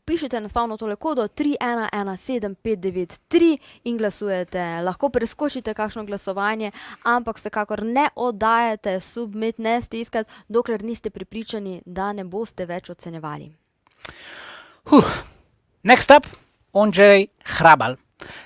Pišite enostavno tole kodo 3117593 in glasujete. Lahko preskočite kakšno glasovanje, ampak vsekakor ne oddajate submit, ne stiskati, dokler niste prepričani, da ne boste več ocenjevali. Next up, Ondřej Hrabal.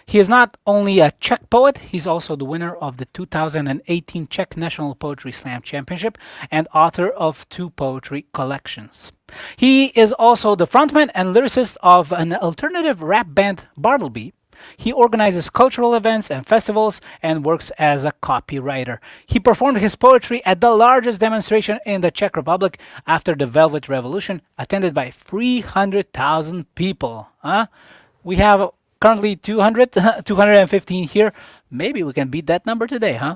He is not only a Czech poet, he's also the winner of the 2018 Czech National Poetry Slam Championship and author of 2 poetry collections. He is also the frontman and lyricist of an alternative rap band, Bartleby. He organizes cultural events and festivals and works as a copywriter. He performed his poetry at the largest demonstration in the Czech Republic after the Velvet Revolution, attended by 300,000 people. We have currently 215 here. Maybe we can beat that number today, huh?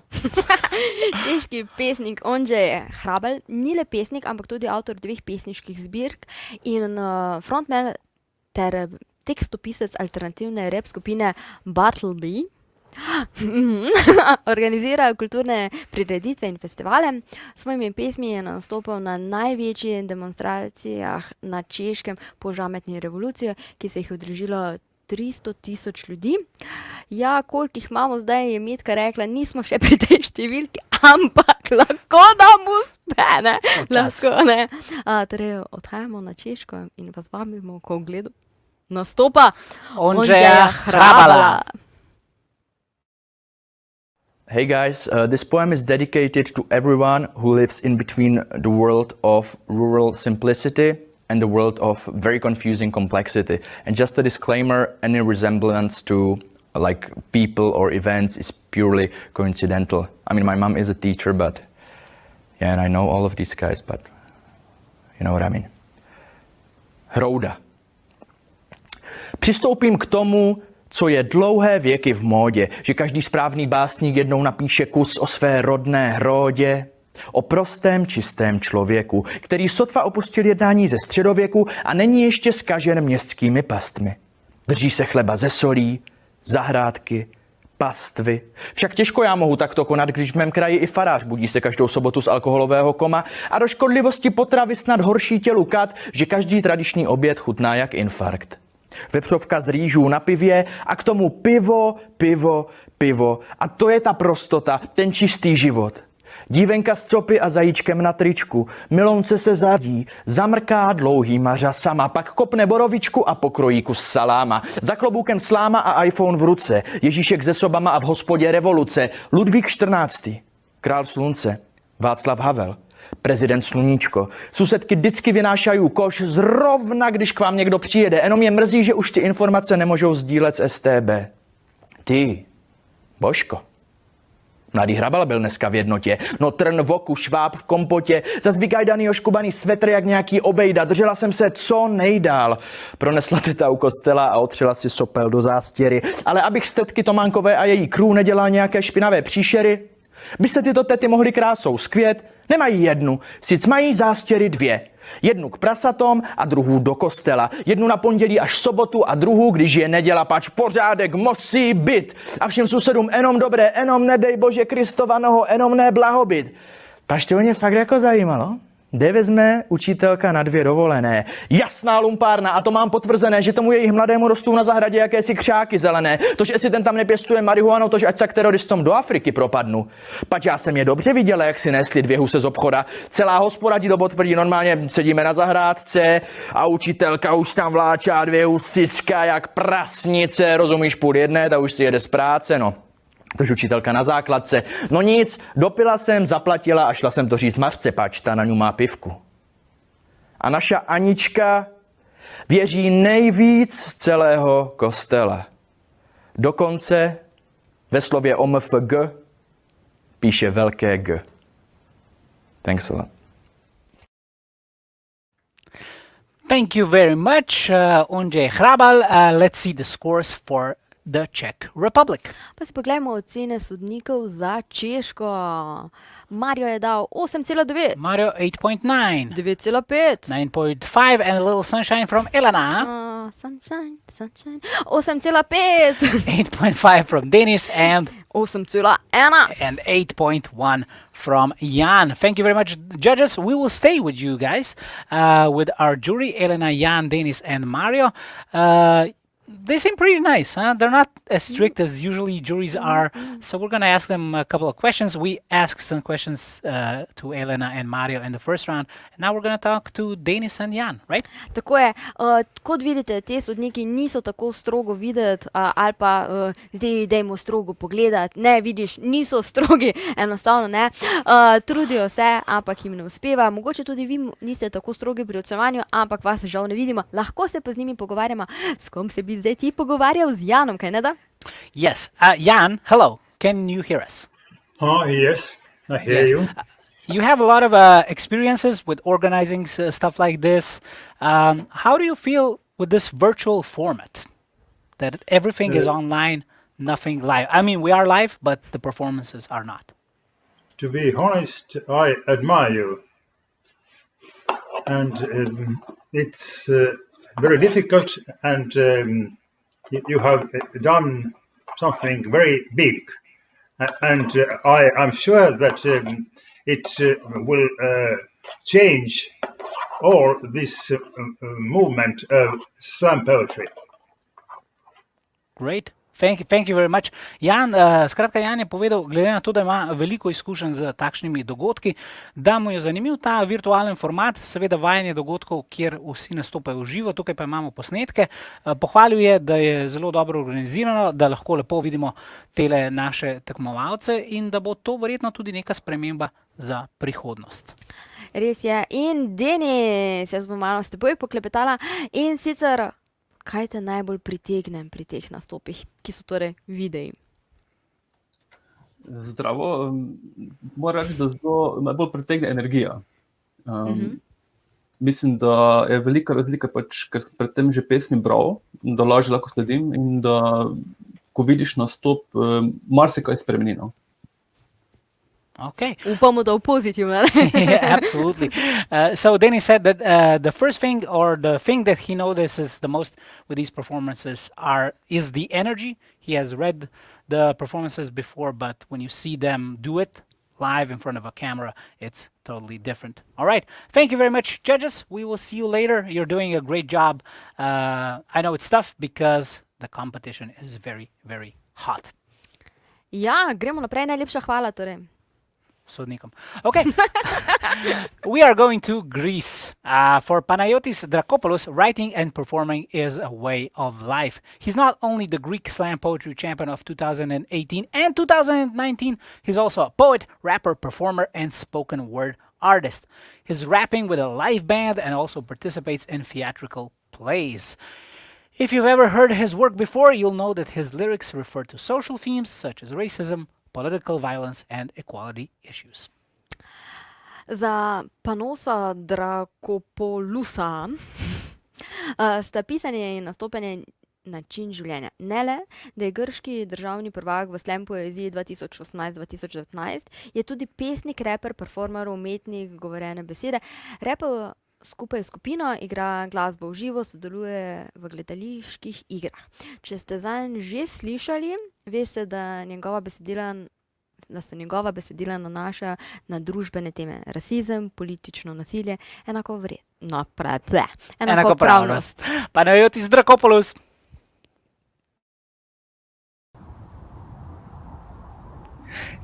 Češki pesnik Ondřej Hrabal ni le pesnik, ampak tudi avtor 2 pesniških zbirk in frontman ter tekstopisec alternativne rap skupine Bartleby. Organizira kulturne prireditve in festivale. S svojimi pesmi je nastopal na največjih demonstracijah na Češkem po žametni revoluciji, ki se jih je udeležilo 300,000 ljudi. Ja, koliko jih imamo zdaj, je Metka rekla, nismo še pri tej številki, ampak lahko nam uspe, ne? Lahko, ne? Torej, odhajamo na Češko in vas vabimo k ogledu nastopa Ondřeja Hrabala. Hey guys, this poem is dedicated to everyone who lives in between the world of rural simplicity and the world of very confusing complexity. And just a disclaimer, any resemblance to like people or events is purely coincidental. I mean, my mom is a teacher, but yeah, and I know all of these guys, but you know what I mean. Hrouda. Přistoupím k tomu, co je dlouhé věky v módě, že každý správný básník jednou napíše kus o své rodné hrodě, o prostém, čistém člověku, který sotva opustil jednání ze středověku a není ještě zkažen městskými pastmi. Drží se chleba ze solí, zahrádky, pastvy. Však těžko já mohu takto konat, když v mém kraji i farář budí se každou sobotu z alkoholového koma a do škodlivosti potravy snad horší tělu kat, že každý tradiční oběd chutná jak infarkt. Vepřovka z rýžů na pivě a k tomu pivo. A to je ta prostota, ten čistý život. Dívenka s copy a zajíčkem na tričku, milounce se zadí, zamrká dlouhýma řasama, pak kopne borovičku a pokrojí kus saláma. Za kloboukem sláma a iPhone v ruce, Ježíšek se sobama a v hospodě revoluce, Ludvík XIV., král slunce, Václav Havel, prezident Sluníčko. Susedky vždycky vynášají koš zrovna, když k vám někdo přijede, jenom je mrzí, že už ty informace nemůžou sdílet z STB. Ty, Božko. Mladý Hrabal byl dneska v jednotě. No trn v oku, šváb v kompotě, zas vykajdaný oškubaný svetr jak nějaký obejda. Držela jsem se co nejdál. Pronesla teta u kostela a otřela si sopel do zástěry. Ale abych z tetky Tománkové a její krů nedělal nějaké špinavé příšery, by se tyto tety mohly krásou skvět, nemají jednu, sic mají zástěry 2. Jednu k prasatom a druhou do kostela. Jednu na pondělí až sobotu a druhou, když je neděla, pač pořádek musí být. A všem susedům jenom dobré, jenom nedej Bože Kristova jenom ne blahobyt. Pač to mě fakt jako zajímalo. Kde vezme učitelka na 2 dovolené? Jasná lumpárna, a to mám potvrzené, že tomu jejich mladému rostou na zahradě jakési křáky zelené. Tož jestli ten tam nepěstuje marihuanu, tož ať se k teroristům do Afriky propadnu. Pač já jsem je dobře viděla, jak si nesli 2 huse z obchoda. Celá hospoda ti to potvrdí, normálně sedíme na zahrádce a učitelka už tam vláčá 2 husiska jak prasnice, rozumíš, 12:30, ta už si jede z práce, no. Tož učitelka na základce. No nic, dopila jsem, zaplatila a šla jsem to říct Mařce, pač ta na ňu má pivku. A naša Anička věří nejvíc z celého kostela. Dokonce ve slově OMFG píše velké G. Thanks a lot. Thank you very much, Ondřej Hrabal. Let's see the scores for the Czech Republic. Pa si pogledajmo ocene sodnikov za Češko. Mario je dal 8,9. Mario 8.9. 9,5. 9.5 and a little sunshine from Elena. Sunshine. 8,5. 8.5 from Denis and 8,1. and 8.1 from Jan. Thank you very much, judges. We will stay with you guys, with our jury, Elena, Jan, Denis, and Mario. They seem pretty nice, huh? They're not as strict as usually juries are, so we're going to ask them a couple of questions. We asked some questions to Elena and Mario in the first round, and now we're going to talk to Denis and Jan, right? Tako je. Kot vidite, te sodniki niso tako strogo videti, ali pa zdaj dajmo strogo pogledati. Ne, vidiš, niso strogi, enostavno ne. Trudijo se, ampak jim ne uspeva. Mogoče tudi vi niste tako strogi pri ocenjevanju, ampak vas žal ne vidimo. Lahko se pa z njimi pogovarjamo. S kom se bi zdaj ti pogovarjal? Z Janom, kaj ne da? Yes. Jan, hello. Can you hear us? Yes, I hear you. You have a lot of experiences with organizing stuff like this. How do you feel with this virtual format? That everything is online, nothing live. I mean, we are live, but the performances are not. To be honest, I admire you. And it's very difficult, and you have done something very big. And I'm sure that it will change all this movement of slam poetry. Great. Thank you very much. Jan, skratka, Jan je povedal, glede na to, da ima veliko izkušenj z takšnimi dogodki, da mu je zanimiv ta virtualen format, seveda vajanje dogodkov, kjer vsi nastopajo v živo, tukaj pa imamo posnetke. Pohvalil je, da je zelo dobro organizirano, da lahko lepo vidimo tele naše tekmovalce in da bo to verjetno tudi neka sprememba za prihodnost. Res je. In Denis, jaz bom malo s teboj poklepetala. In sicer, kaj te najbolj pritegne pri teh nastopih, ki so torej videi? Zdravo. Moram reči, da zelo najbolj pritegne energija. Mislim, da je velika razlika, pač, ker sem pred tem že pesmi bral, da lažje lahko sledim in da, ko vidiš nastop, marsikaj spremeni. Okay. Upamo, da v pozitivno. Yeah, absolutely. So Denis said that the first thing, or the thing that he notices the most with these performances is the energy. He has read the performances before, but when you see them do it live in front of a camera, it's totally different. All right. Thank you very much, judges. We will see you later. You're doing a great job. I know it's tough because the competition is very, very hot. Ja, gremo naprej. Najlepša hvala torej. Sodnikom. Okay. We are going to Greece. For Panayotis Drakopoulos, writing and performing is a way of life. He's not only the Greek slam poetry champion of 2018 and 2019, he's also a poet, rapper, performer, and spoken word artist. He's rapping with a live band and also participates in theatrical plays. If you've ever heard his work before, you'll know that his lyrics refer to social themes such as racism, political violence, and equality issues. Za Panosa Drakopoulosa sta pisanje in nastopanje način življenja. Ne le, da je grški državni prvak v slam poeziji 2018-2019, je tudi pesnik, raper, performer, umetnik govorjene besede. Rapper skupaj s skupino igra glasbo v živo, sodeluje v gledaliških igrah. Če ste zanj že slišali, veste, da se njegova besedila nanaša na družbene teme. Rasizem, politično nasilje, enakopravnost. Panayotis Drakopoulos.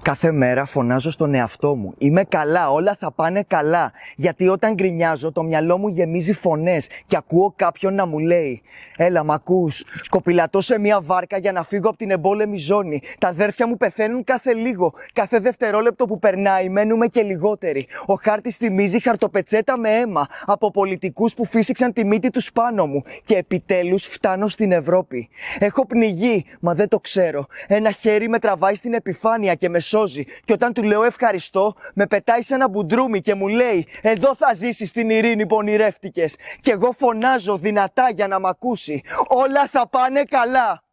Κάθε μέρα φωνάζω στον εαυτό μου. Είμαι καλά, όλα θα πάνε καλά. Γιατί όταν γκρινιάζω το μυαλό μου γεμίζει φωνές και ακούω κάποιον να μου λέει «Έλα, μ' ακούς, κοπηλατώ σε μια βάρκα για να φύγω από την εμπόλεμη ζώνη. Τα αδέρφια μου πεθαίνουν κάθε λίγο. Κάθε δευτερόλεπτο που περνάει μένουμε και λιγότεροι. Ο χάρτης θυμίζει χαρτοπετσέτα με αίμα από πολιτικούς που φύσηξαν τη μύτη τους πάνω μου. Και επιτέλους φτάνω στην Ευρώπη. Έχω πνιγεί, μα δεν το ξέρω. Ένα χέρι με τραβάει στην επιφάνεια και με σώζει. Και όταν του λέω ευχαριστώ, με πετάει σε ένα μπουντρούμι και μου λέει «Εδώ θα ζήσεις την ειρήνη που ονειρεύτηκες». Και εγώ φωνάζω δυνατά για να μ' ακούσει «Όλα θα πάνε καλά».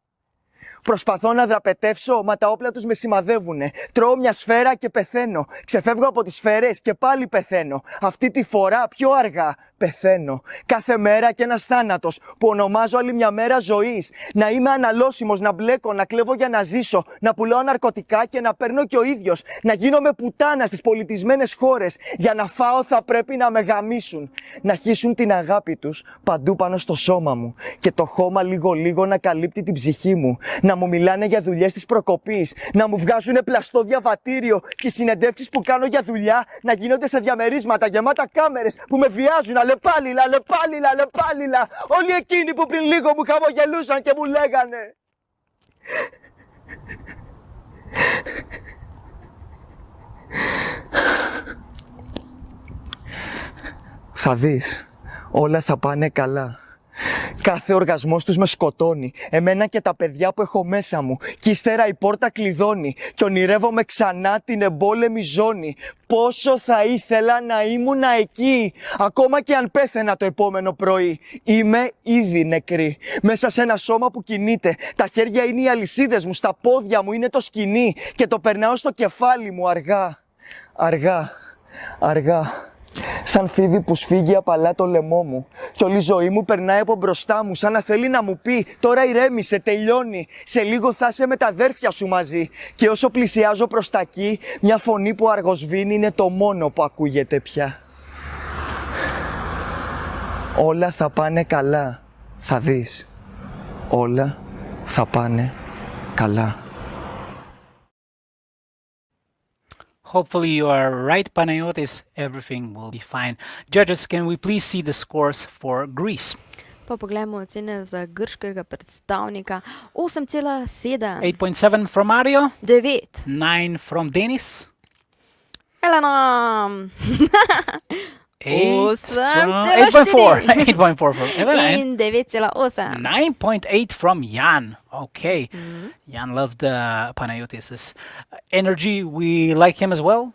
Προσπαθώ να δραπετεύσω, μα τα όπλα τους με σημαδεύουνε. Τρώω μια σφαίρα και πεθαίνω. Ξεφεύγω από τις σφαίρες και πάλι πεθαίνω. Αυτή τη φορά πιο αργά πεθαίνω. Κάθε μέρα κι ένας θάνατος που ονομάζω άλλη μια μέρα ζωής. Να είμαι αναλώσιμος, να μπλέκω, να κλέβω για να ζήσω. Να πουλάω ναρκωτικά και να παίρνω κι ο ίδιος. Να γίνομαι πουτάνα στις πολιτισμένες χώρες. Για να φάω θα πρέπει να με γαμίσουν. Να χύσουν την αγάπη τους παντού πάνω στο σώμα μου. Και το χώμα λίγο-λίγο να καλύπτει την ψυχή μου. Να μου μιλάνε για δουλειές της προκοπής, να μου βγάζουνε πλαστό διαβατήριο και οι συνεντεύξεις που κάνω για δουλειά να γίνονται σε διαμερίσματα γεμάτα κάμερες που με βιάζουν αλλεπάλληλα. Όλοι εκείνοι που πριν λίγο μου χαμογελούσαν και μου λέγανε θα δεις, όλα θα πάνε καλά. Κάθε οργασμός τους με σκοτώνει, εμένα και τα παιδιά που έχω μέσα μου. Κι ύστερα η πόρτα κλειδώνει και ονειρεύομαι ξανά την εμπόλεμη ζώνη. Πόσο θα ήθελα να ήμουν εκεί, ακόμα και αν πέθαινα το επόμενο πρωί. Είμαι ήδη νεκρή, μέσα σε ένα σώμα που κινείται. Τα χέρια είναι οι αλυσίδες μου, στα πόδια μου είναι το σκοινί και το περνάω στο κεφάλι μου αργά. Σαν φίδι που σφίγγει απαλά το λαιμό μου. Κι όλη η ζωή μου περνάει από μπροστά μου. Σαν να θέλει να μου πει τώρα ηρέμησε, τελειώνει. Σε λίγο θα είσαι με τα αδέρφια σου μαζί. Και όσο πλησιάζω προς τα εκεί, μια φωνή που αργοσβήνει είναι το μόνο που ακούγεται πια. Όλα θα πάνε καλά. Θα δεις. Όλα θα πάνε καλά. Hopefully you are right, Panayotis. Everything will be fine. Judges, can we please see the scores for Greece? Pa poglejmo ocene za grškega predstavnika. 8,7. 8.7 from Mario. 9. 9 from Denis. Elena. 8.4. 8.4 from Elena. In 9,8. 9.8 from Jan. Okay. Jan loved Panayotis' energy. We like him as well.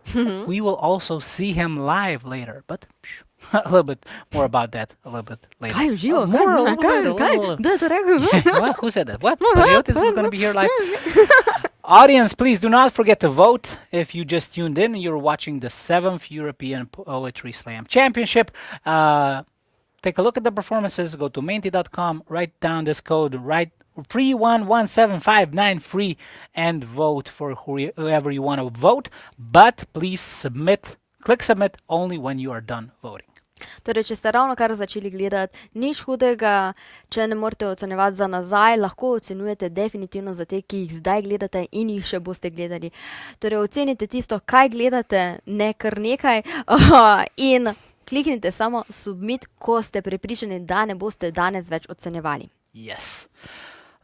We will also see him live later, but a little bit more about that a little bit later. Kaj uživo? What? Who said that? What? Panayotis is going to be here live. Audience, please do not forget to vote. If you just tuned in, you're watching the 7th European Poetry Slam Championship. Take a look at the performances. Go to menti.com, write down this code, write 3117593 and vote for whoever you want to vote. But please click submit only when you are done voting. Torej, če ste ravno kar začeli gledati, nič hudega, če ne morete ocenjevati za nazaj, lahko ocenjujete definitivno za te, ki jih zdaj gledate in jih še boste gledali. Torej, ocenite tisto, kaj gledate, ne kar nekaj, in kliknite samo submit, ko ste prepričani, da ne boste danes več ocenjevali. Yes.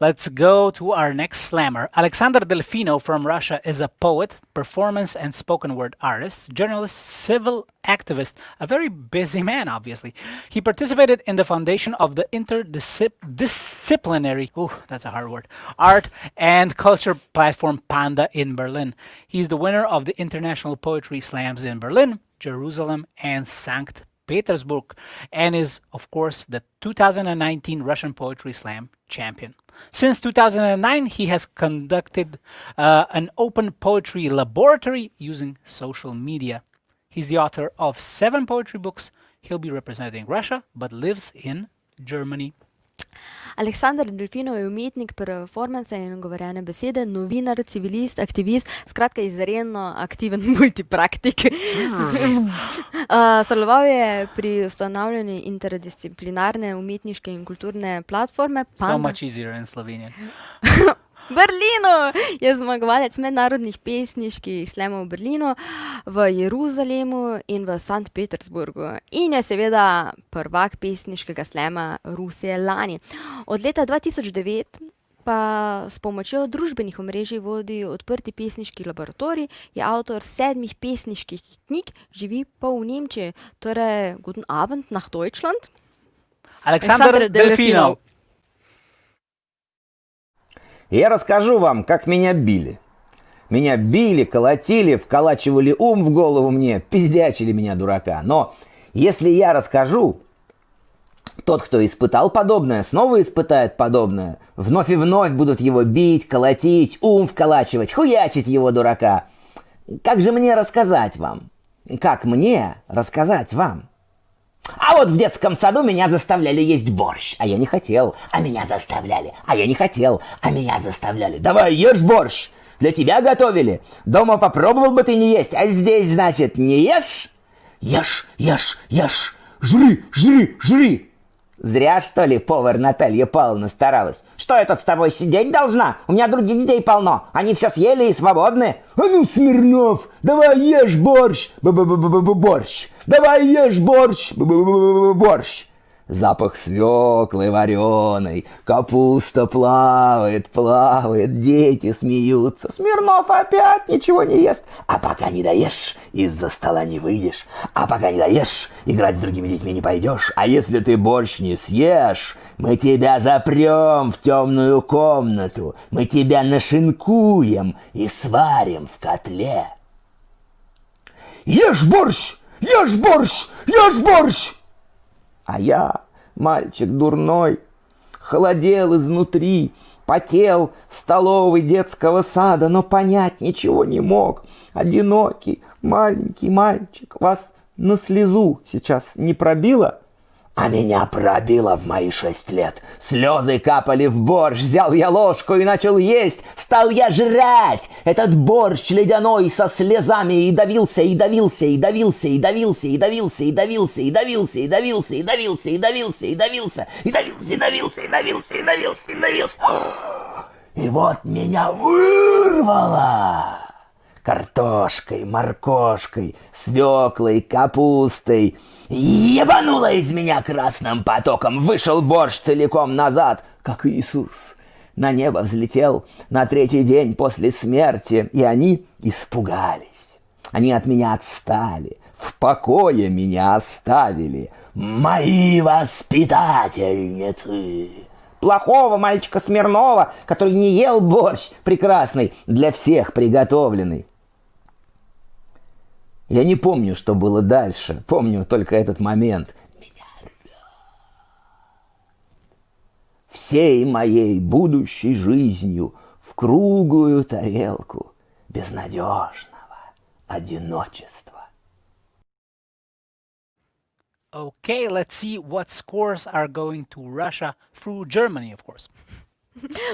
Let's go to our next slammer. Alexander Delfino from Russia is a poet, performance and spoken word artist, journalist, civil activist, a very busy man, obviously. He participated in the foundation of the interdisciplinary, that's a hard word, art and culture platform Panda in Berlin. He's the winner of the International Poetry Slams in Berlin, Jerusalem, and St. Petersburg, and is, of course, the 2019 Russian Poetry Slam champion. Since 2009, he has conducted an open poetry laboratory using social media. He's the author of 7 poetry books. He'll be representing Russia, but lives in Germany. Aleksandar Delfinov je umetnik performansa in govorjene besede, novinar, civilist, aktivist, skratka izredno aktiven multipraktik. Sodeloval je pri ustanavljanju interdisciplinarne umetniške in kulturne platforme Panda. So much easier in Slovenian. V Berlinu je zmagovalec mednarodnih pesniških slamov v Berlinu, v Jeruzalemu in v St. Petersburgu. In je seveda prvak pesniškega slama Rusije lani. Od leta 2009 pa s pomočjo družbenih omrežij vodi odprti pesniški laboratorij, je avtor 7 pesniških knjig, živi pa v Nemčiji. Torej, guten Abend nach Deutschland. Alexander Delfinov. Я расскажу вам, как меня били. Меня били, колотили, вколачивали ум в голову мне, пиздячили меня, дурака. Но если я расскажу, тот, кто испытал подобное, снова испытает подобное. Вновь и вновь будут его бить, колотить, ум вколачивать, хуячить его, дурака. Как же мне рассказать вам? Как мне рассказать вам? А вот в детском саду меня заставляли есть борщ, а я не хотел, а меня заставляли, а я не хотел, а меня заставляли. Давай, ешь борщ, для тебя готовили. Дома попробовал бы ты не есть, а здесь, значит, не ешь? Ешь, ешь, ешь, жри, жри, жри. Зря, что ли, повар Наталья Павловна старалась. Что я тут с тобой сидеть должна? У меня других детей полно. Они все съели и свободны. А ну, Смирнов, давай ешь борщ. Борщ. Давай ешь борщ. Борщ. Запах свеклы вареной, капуста плавает, плавает, дети смеются. Смирнов опять ничего не ест. А пока не доешь, из-за стола не выйдешь. А пока не доешь, играть с другими детьми не пойдешь. А если ты борщ не съешь, мы тебя запрем в темную комнату. Мы тебя нашинкуем и сварим в котле. Ешь борщ! Ешь борщ! Ешь борщ! А я, мальчик дурной, холодел изнутри, потел в столовой детского сада, но понять ничего не мог. Одинокий маленький мальчик, вас на слезу сейчас не пробило? А меня пробило в мои 6 лет. Слезы капали в борщ, взял я ложку и начал есть. Стал я жрать этот борщ ледяной со слезами и давился, и давился, и давился, и давился, и давился, и давился, и давился, и давился, и давился, и давился, и давился, и давился, и давился, и давился, и давился, и давился. И вот меня вырвало. Картошкой, моркошкой, свеклой, капустой. Ебануло из меня красным потоком. Вышел борщ целиком назад, как Иисус. На небо взлетел на 3-й день после смерти. И они испугались. Они от меня отстали. В покое меня оставили. Мои воспитательницы. Плохого мальчика Смирнова, который не ел борщ прекрасный, для всех приготовленный. Я не помню, что было дальше. Помню только этот момент. Меня рвет. Всей моей будущей жизнью в круглую тарелку безнадежного одиночества. Okay, let's see what scores are going to Russia through Germany, of course.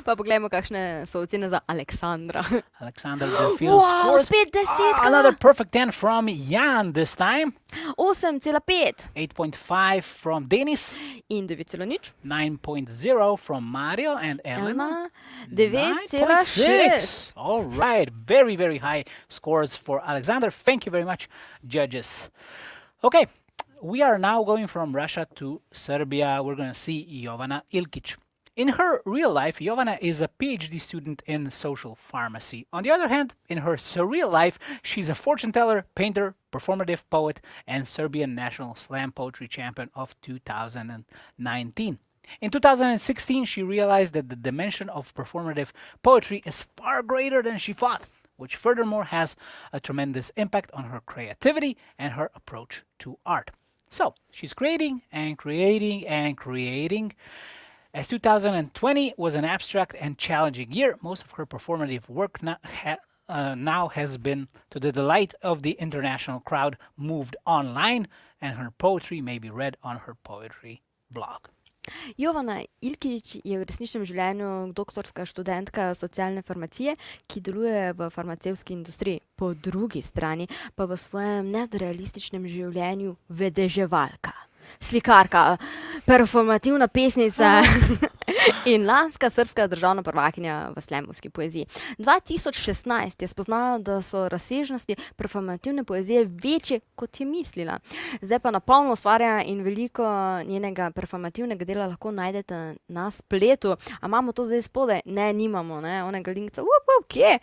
Pa poglejmo, kakšne so ocene za Aleksandra. Alexander Delfino scores spet desetka. another perfect 10 from Jan this time. 8,5. 8.5 from Denis. In 9,0. 9.0 from Mario and Elena. 9,6. All right, very, very high scores for Alexander. Thank you very much, judges. Okay, we are now going from Russia to Serbia. We're going to see Jovana Ilkic. In her real life, Jovana is a PhD student in social pharmacy. On the other hand, in her surreal life, she's a fortune teller, painter, performative poet, and Serbian national slam poetry champion of 2019. In 2016, she realized that the dimension of performative poetry is far greater than she thought, which furthermore has a tremendous impact on her creativity and her approach to art. So, she's creating and creating and creating. As 2020 was an abstract and challenging year, most of her performative work now has been, to the delight of the international crowd, moved online, and her poetry may be read on her poetry blog. Jovana Ilkić je v resničnem življenju doktorska študentka socialne farmacije, ki deluje v farmacevtski industriji. Po drugi strani pa v svojem nadrealističnem življenju vedeževalka, slikarka, performativna pesnica in lanska srbska državna prvakinja v slamovski poeziji. 2016 je spoznala, da so razsežnosti performativne poezije večje, kot je mislila. Zdaj pa napolno ustvarja in veliko njenega performativnega dela lahko najdete na spletu. A imamo to zdaj spodaj? Ne, nimamo, ne, onega linkca. Kje?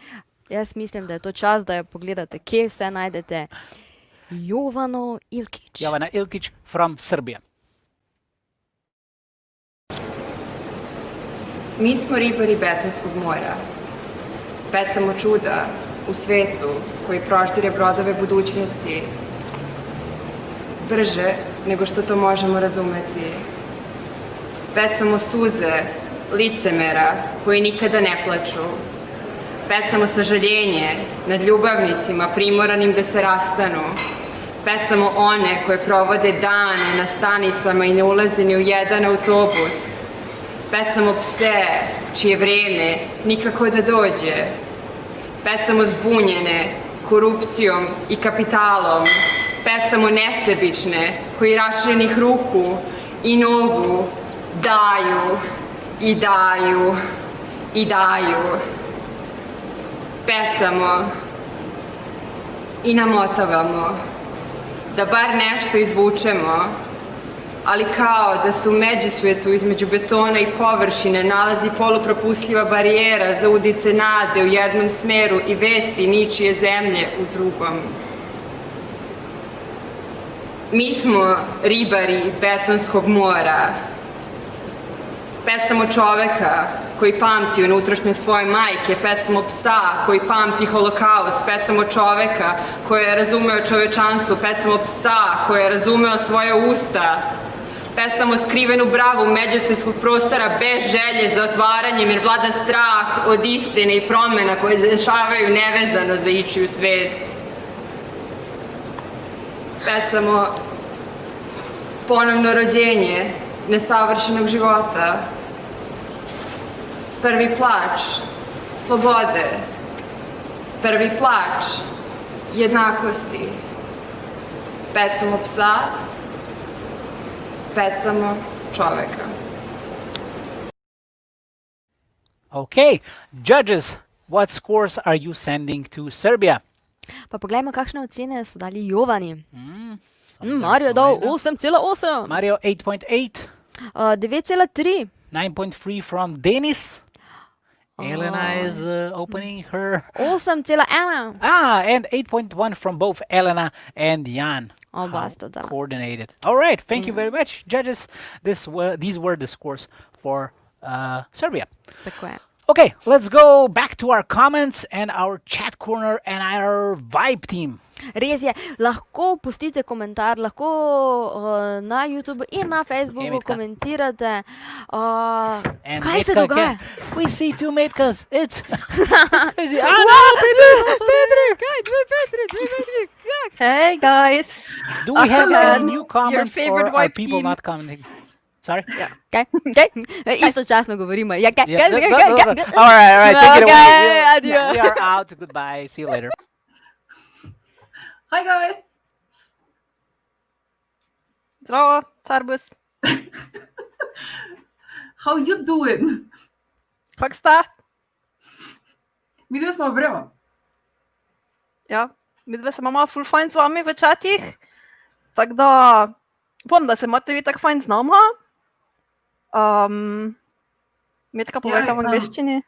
Jaz mislim, da je to čas, da jo pogledate, kje vse najdete. Jovano Ilkić. Jovana Ilkić from Serbia. Mi smo ribari Betonskog mora. Pecamo čuda u svetu koji proždire brodove budućnosti brže nego što to možemo razumeti. Pecamo suze licemera koji nikada ne plaču. Pecamo sažaljenje nad ljubavnicima primoranim da se rastanu. Pecamo one koje provode dane na stanicama i ne ulaze ni u jedan autobus. Pecamo pse čije vreme nikako da dođe. Pecamo zbunjene korupcijom i kapitalom. Pecamo nesebične koji raširenih ruku i nogu daju i daju i daju. Pecamo i namotavamo da bar nešto izvučemo, ali kao da se u međusvetu između betona i površine nalazi polupropustljiva barijera za udice nade u jednom smeru i vesti ničije zemlje u drugom. Mi smo ribari Betonskog mora. Pecamo čoveka koji pamti unutrašnje svoje majke, pecamo psa koji pamti holokaust, pecamo čoveka koji je razumeo čovečanstvo, pecamo psa koji je razumeo svoje usta, pecamo skrivenu bravu međusvetskog prostora bez želje za otvaranjem jer vlada strah od istine i promjena koje se dešavaju nevezano za ičiju svest. Pecamo ponovno rođenje nesavršenog života, prvi plač slobode, prvi plač jednakosti. Pecamo psa, pecamo čoveka. Okay, judges, what scores are you sending to Serbia? Pa poglejmo, kakšne ocene so dali Jovani. Mario je dal 8,8. Mario 8.8. 9,3. 9.3 from Denis. Elena is opening her. 8,1. And 8.1 from both Elena and Jan. Coordinated. All right, thank you very much, judges. These were the scores for Serbia. Tako je. Okay, let's go back to our comments and our chat corner and our vibe team. Res je, lahko pustite komentar, lahko na YouTube in na Facebooku komentirate, kaj se dogaja. We see two Metkas, it's crazy. Petrik, kaj, dve Petrik. Hey guys. Do we have new comments or are people not commenting? Sorry? Ja, kaj? Istočasno govorimo. Ja, kaj? Yeah, all right, take it away. We are out. Goodbye. See you later. Hi guys. Zdravo, Tarbus. How you doing? Kak sta? Midve smo vrema. Ja, midve se imamo ful fajn z vami v chatih. Tako da, upam, da se imate vi tako fajn z nama. Metka, povej kaj v angliščini.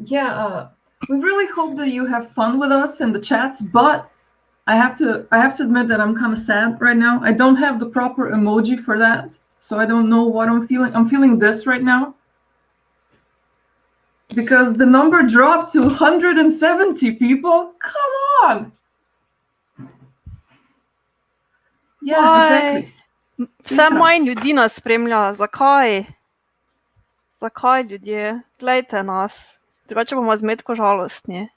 Yeah, we really hope that you have fun with us in the chats, but I have to admit that I'm kind of sad right now. I don't have the proper emoji for that, so I don't know what I'm feeling. I'm feeling this right now because the number dropped to 170 people. Come on. Yeah, exactly. Vse manj ljudi nas spremlja. Zakaj? Zakaj ljudje? Glejte nas. Drugače bomo z Metko žalostni.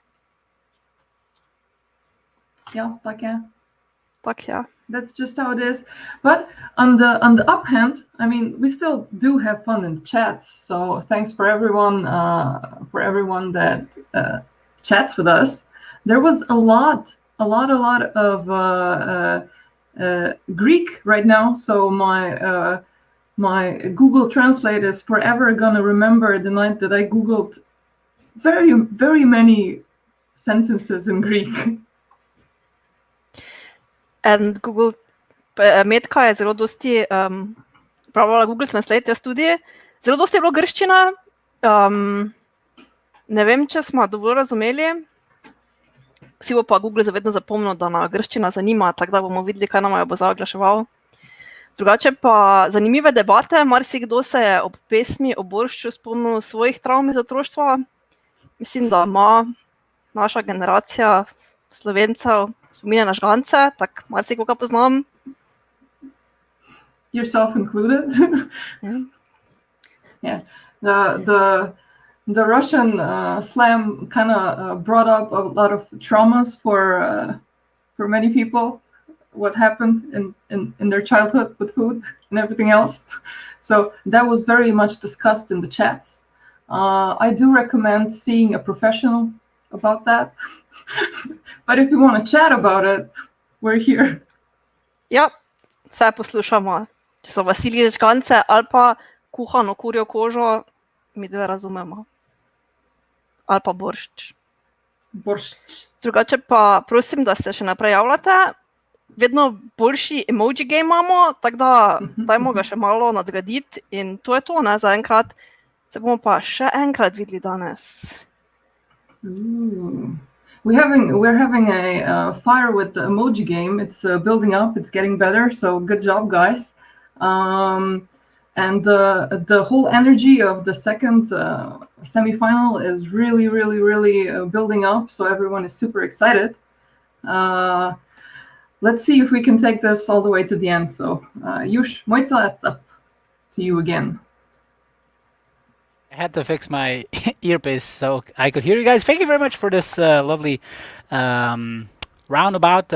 Yeah, tak je. Tak je. That's just how it is. But on the up hand, I mean, we still do have fun in chats. So thanks for everyone that chats with us. There was a lot of Greek right now. So my Google Translate is forever gonna remember the night that I Googled very, very many sentences in Greek. And Google, Metka je zelo dosti upravljala Google Translate, jaz tudi. Zelo dosti je bilo grščina. Ne vem, če smo dovolj razumeli. Vsi bo pa Google zavedno zapomnil, da na grščina zanima, tako da bomo videli, kaj nam bo zaoglaševal. Drugače pa zanimive debate, marsikdo se je ob pesmi o boršču spomnil svojih travm iz otroštva. Mislim, da ima naša generacija Slovencev spominja na žgance, tako marsikoga poznam. Yourself included? Yeah. The Russian slam kind of brought up a lot of traumas for many people. What happened in their childhood with food and everything else. So that was very much discussed in the chats. I do recommend seeing a professional about that. But if you want to chat about it, we're here. Ja, vse poslušamo. Če so vasili žgance ali pa kuhano kurjo kožo, mi dve razumemo. Ali pa boršč. Drugače pa prosim, da se še naprej javljate. Vedno boljši emoji game imamo, tako da dajmo ga še malo nadgraditi in to je to, ne, za enkrat. Se bomo pa še enkrat videli danes. We're having a fire with the emoji game. It's building up. It's getting better. So good job, guys. And the whole energy of the second semifinal is really building up. So everyone is super excited. Let's see if we can take this all the way to the end. So, Juš, Mojca, it's up to you again. I had to fix my earpiece so I could hear you guys. Thank you very much for this lovely roundabout,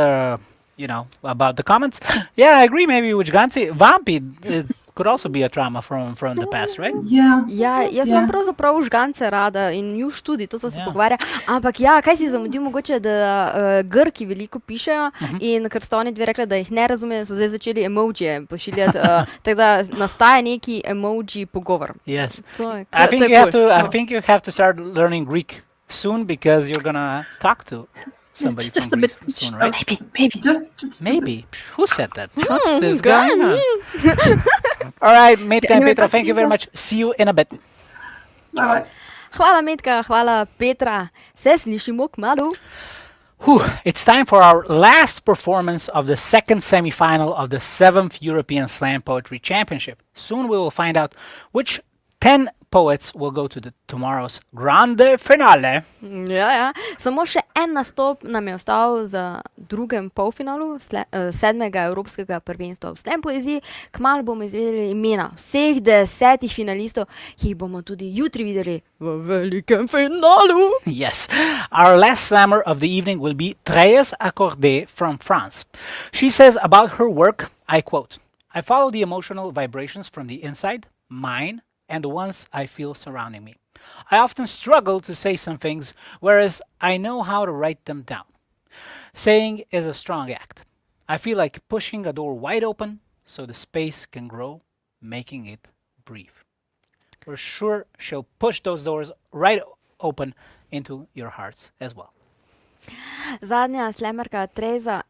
about the comments. Yeah, I agree maybe with Gansi. Vampi, it could also be a trauma from the past, right? Yeah. Ja, jaz imam pravzaprav žgance rada in Juš tudi, to smo se pogovarjali. Ampak ja, kaj si zamudil mogoče, da Grki veliko pišejo in ker sta oni dve rekli, da jih ne razumejo, so zdaj začeli emojije pošiljati, tako da nastaja neki emoji pogovor. Yes. I think you have to start learning Greek soon because you're gonna talk to somebody just from a bit Greece soon, right? Maybe. Just maybe. Who said that? What is going on? All right, Metka and Petra, thank you very much. See you in a bit. Bye-bye. Hvala Metka, hvala Petra. Se slišimo kmalu. It's time for our last performance of the second semi-final of the 7th European Slam Poetry Championship. Soon we will find out which 10 poets will go to tomorrow's grande finale. Ja. Samo še en nastop nam je ostal za drugem polfinalu 7. Evropskega prvenstva v slam poeziji. Kmalu bomo izvedeli imena vseh 10 finalistov, ki jih bomo tudi jutri videli v velikem finalu. Yes. Our last slammer of the evening will be Thérèse Accordé from France. She says about her work, I quote, I follow the emotional vibrations from the inside, mine, and the ones I feel surrounding me. I often struggle to say some things, whereas I know how to write them down. Saying is a strong act. I feel like pushing a door wide open so the space can grow, making it breathe. We're sure she'll push those doors right open into your hearts as well. Zadnja slemerka Treza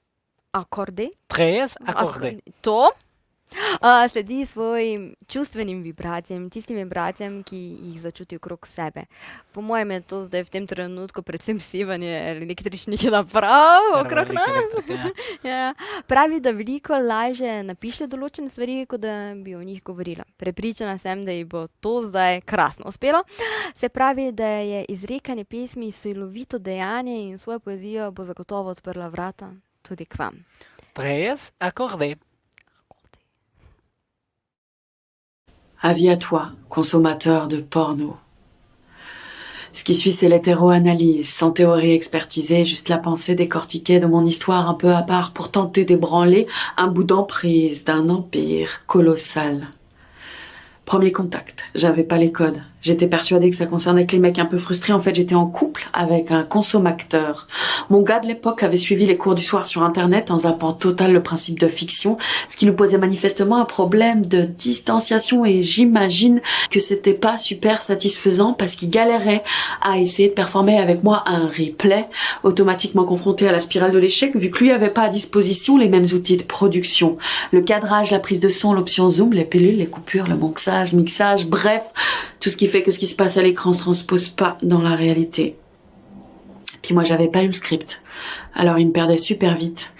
akordi. Tres acorde. To sledi svojim čustvenim vibracijam, tistim vibracijam, ki jih začuti okrog sebe. Po mojem je to zdaj v tem trenutku predvsem sevanje električnih naprav okrog nas. Ja. Pravi, da veliko lažje napiše določene stvari, kot da bi o njih govorila. Prepričana sem, da ji bo to zdaj krasno uspelo. Se pravi, da je izrekanje pesmi silovito dejanje in svojo poezijo bo zagotovo odprla vrata tudi k vam. Tres acorde. Avis à toi, consommateur de porno. Ce qui suit, c'est l'hétéroanalyse, sans théorie expertisée, juste la pensée décortiquée de mon histoire un peu à part pour tenter d'ébranler un bout d'emprise d'un empire colossal. Premier contact, j'avais pas les codes. J'étais persuadée que ça concernait que les mecs un peu frustrés. En fait, j'étais en couple avec un consommateur. Mon gars de l'époque avait suivi les cours du soir sur Internet en zappant total le principe de fiction, ce qui nous posait manifestement un problème de distanciation et j'imagine que c'était pas super satisfaisant parce qu'il galérait à essayer de performer avec moi un replay, automatiquement confronté à la spirale de l'échec vu que lui avait pas à disposition les mêmes outils de production. Le cadrage, la prise de son, l'option zoom, les pilules, les coupures, le mixage, bref, tout ce qui fait que ce qui se passe à l'écran se transpose pas dans la réalité. Puis moi, j'avais pas lu le script. Alors il me perdait super vite.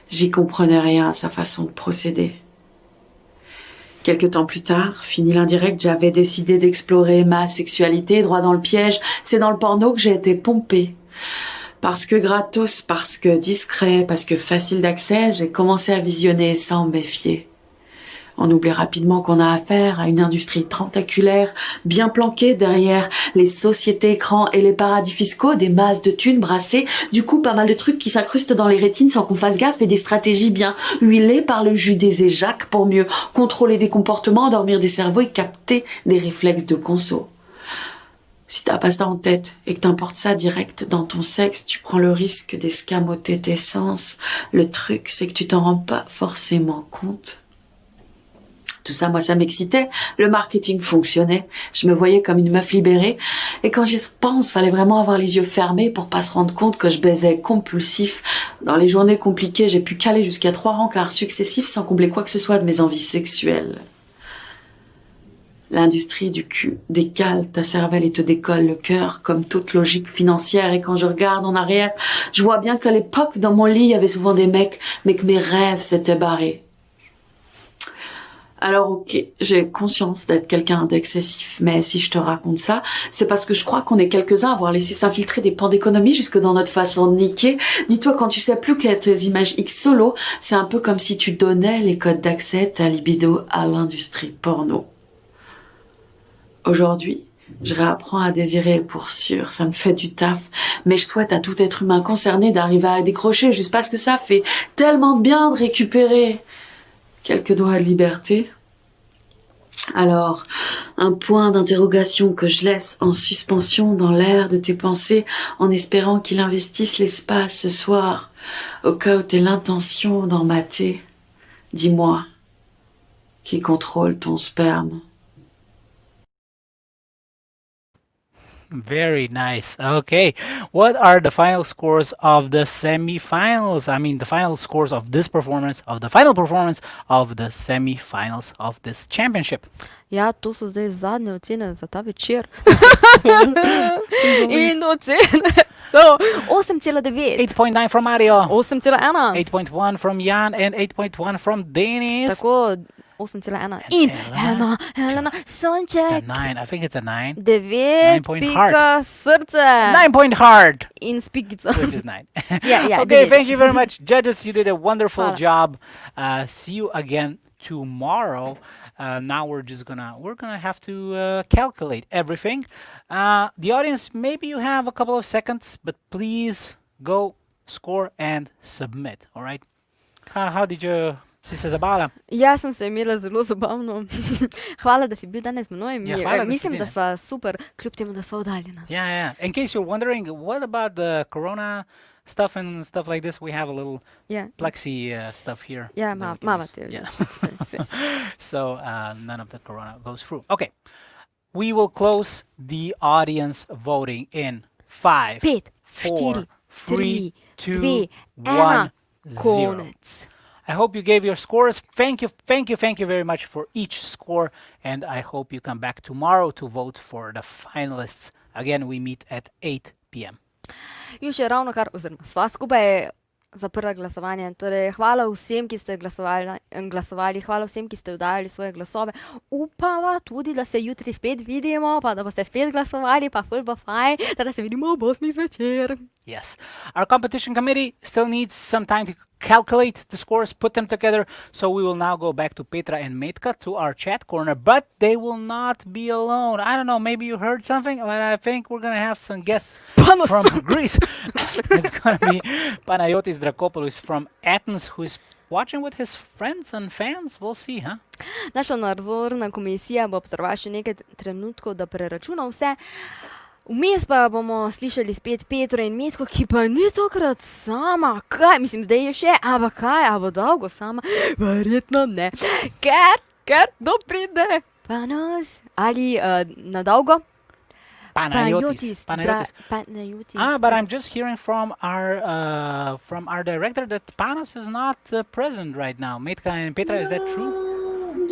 J'y comprenais rien à sa façon de procéder. Quelque temps plus tard, fini l'indirect, j'avais décidé d'explorer ma sexualité droit dans le piège. C'est dans le porno que j'ai été pompée. Parce que gratos, parce que discret, parce que facile d'accès, j'ai commencé à visionner sans me méfier. On oublie rapidement qu'on a affaire à une industrie tentaculaire, bien planquée derrière les sociétés écrans et les paradis fiscaux, des masses de thunes brassées, du coup pas mal de trucs qui s'incrustent dans les rétines sans qu'on fasse gaffe et des stratégies bien huilées par le jus des éjacs pour mieux contrôler des comportements, endormir des cerveaux et capter des réflexes de conso. Si t'as pas ça en tête et que t'importes ça direct dans ton sexe, tu prends le risque d'escamoter tes sens. Le truc, c'est que tu t'en rends pas forcément compte. Tout ça, moi, ça m'excitait. Le marketing fonctionnait. Je me voyais comme une meuf libérée. Et quand j'y pense, fallait vraiment avoir les yeux fermés pour pas se rendre compte que je baisais compulsif. Dans les journées compliquées, j'ai pu caler jusqu'à 3 rencarts successifs sans combler quoi que ce soit de mes envies sexuelles. L'industrie du cul décale ta cervelle et te décolle le cœur comme toute logique financière. Et quand je regarde en arrière, je vois bien qu'à l'époque, dans mon lit, il y avait souvent des mecs, mais que mes rêves s'étaient barrés. Alors ok, j'ai conscience d'être quelqu'un d'excessif, mais si je te raconte ça, c'est parce que je crois qu'on est quelques-uns à avoir laissé s'infiltrer des pans d'économie jusque dans notre façon de niquer. Dis-toi, quand tu sais plus quelles tes images X solo, c'est un peu comme si tu donnais les codes d'accès, ta libido, à l'industrie porno. Aujourd'hui, je réapprends à désirer pour sûr, ça me fait du taf, mais je souhaite à tout être humain concerné d'arriver à décrocher juste parce que ça fait tellement de bien de récupérer quelques doigts de liberté. Alors, un point d'interrogation que je laisse en suspension dans l'air de tes pensées en espérant qu'il investisse l'espace ce soir, au cas où t'aies l'intention d'en mater. Dis-moi, qui contrôle ton sperme? Very nice. Okay. What are the final scores of the semifinals? I mean, the final scores of this performance, of the final performance of the semifinals of this championship. Ja, to so zdaj zadnje ocene za ta večer. In ocene so 8,9. 8.9 from Mario. 8,1. 8.1 from Jan and 8.1 from Denis. Tako, 8,1. In Helena, sonček. It's a 9. I think it's a 9. 9 point pika hard. srce. 9 point hard. In spikico. Which is 9. Yeah, okay, thank you very much. Judges, you did a wonderful Hvala. job. See you again tomorrow. Now we're gonna have to calculate everything. The audience, maybe you have a couple of seconds, but please go score and submit. All right. How did you Si se zabavila? Jaz sem se imela zelo zabavno. Hvala, da si bil danes z menoj. Ja, hvala, da si Mislim, ti, da ne. sva super, kljub temu, da sva oddaljena. Yeah. In case you're wondering, what about the corona stuff and stuff like this? We have a little Yeah. plexi stuff here. Ja, that we can mama use. te. Yeah. So none of the corona goes through. Okay. We will close the audience voting in 5, 5, 4, 3, 2, 2, 1, 0. konec. I hope you gave your scores. Thank you very much for each score. And I hope you come back tomorrow to vote for the finalists. Again, we meet at 8 p.m. In še ravno kar, oziroma sva skupaj zaprla glasovanje. Torej, hvala vsem, ki ste glasovali, hvala vsem, ki ste oddajali svoje glasove. Upava tudi, da se jutri spet vidimo, pa da boste spet glasovali, pa ful bo fajn, da se vidimo ob 8 zvečer. Yes. Our competition committee still needs some time to calculate the scores, put them together. So we will now go back to Petra and Metka to our chat corner, but they will not be alone. I don't know, maybe you heard something, but I think we're going to have some guests from Greece. It's going to be Panayotis Drakopoulos from Athens, who is watching with his friends and fans. We'll see, huh? Naša nadzorna komisija bo obzorovala še nekaj trenutkov, da preračuna vse. Vmes pa bomo slišali spet Petro in Metko, ki pa ni tokrat sama. Kaj? Mislim, da je še, ampak kaj? A bo dolgo sama? Verjetno ne. Ker kdo pride? Panos ali na dolgo? Panayotis. Panayotis. But I'm just hearing from our director that Panos is not present right now. Metka and Petra, is that true?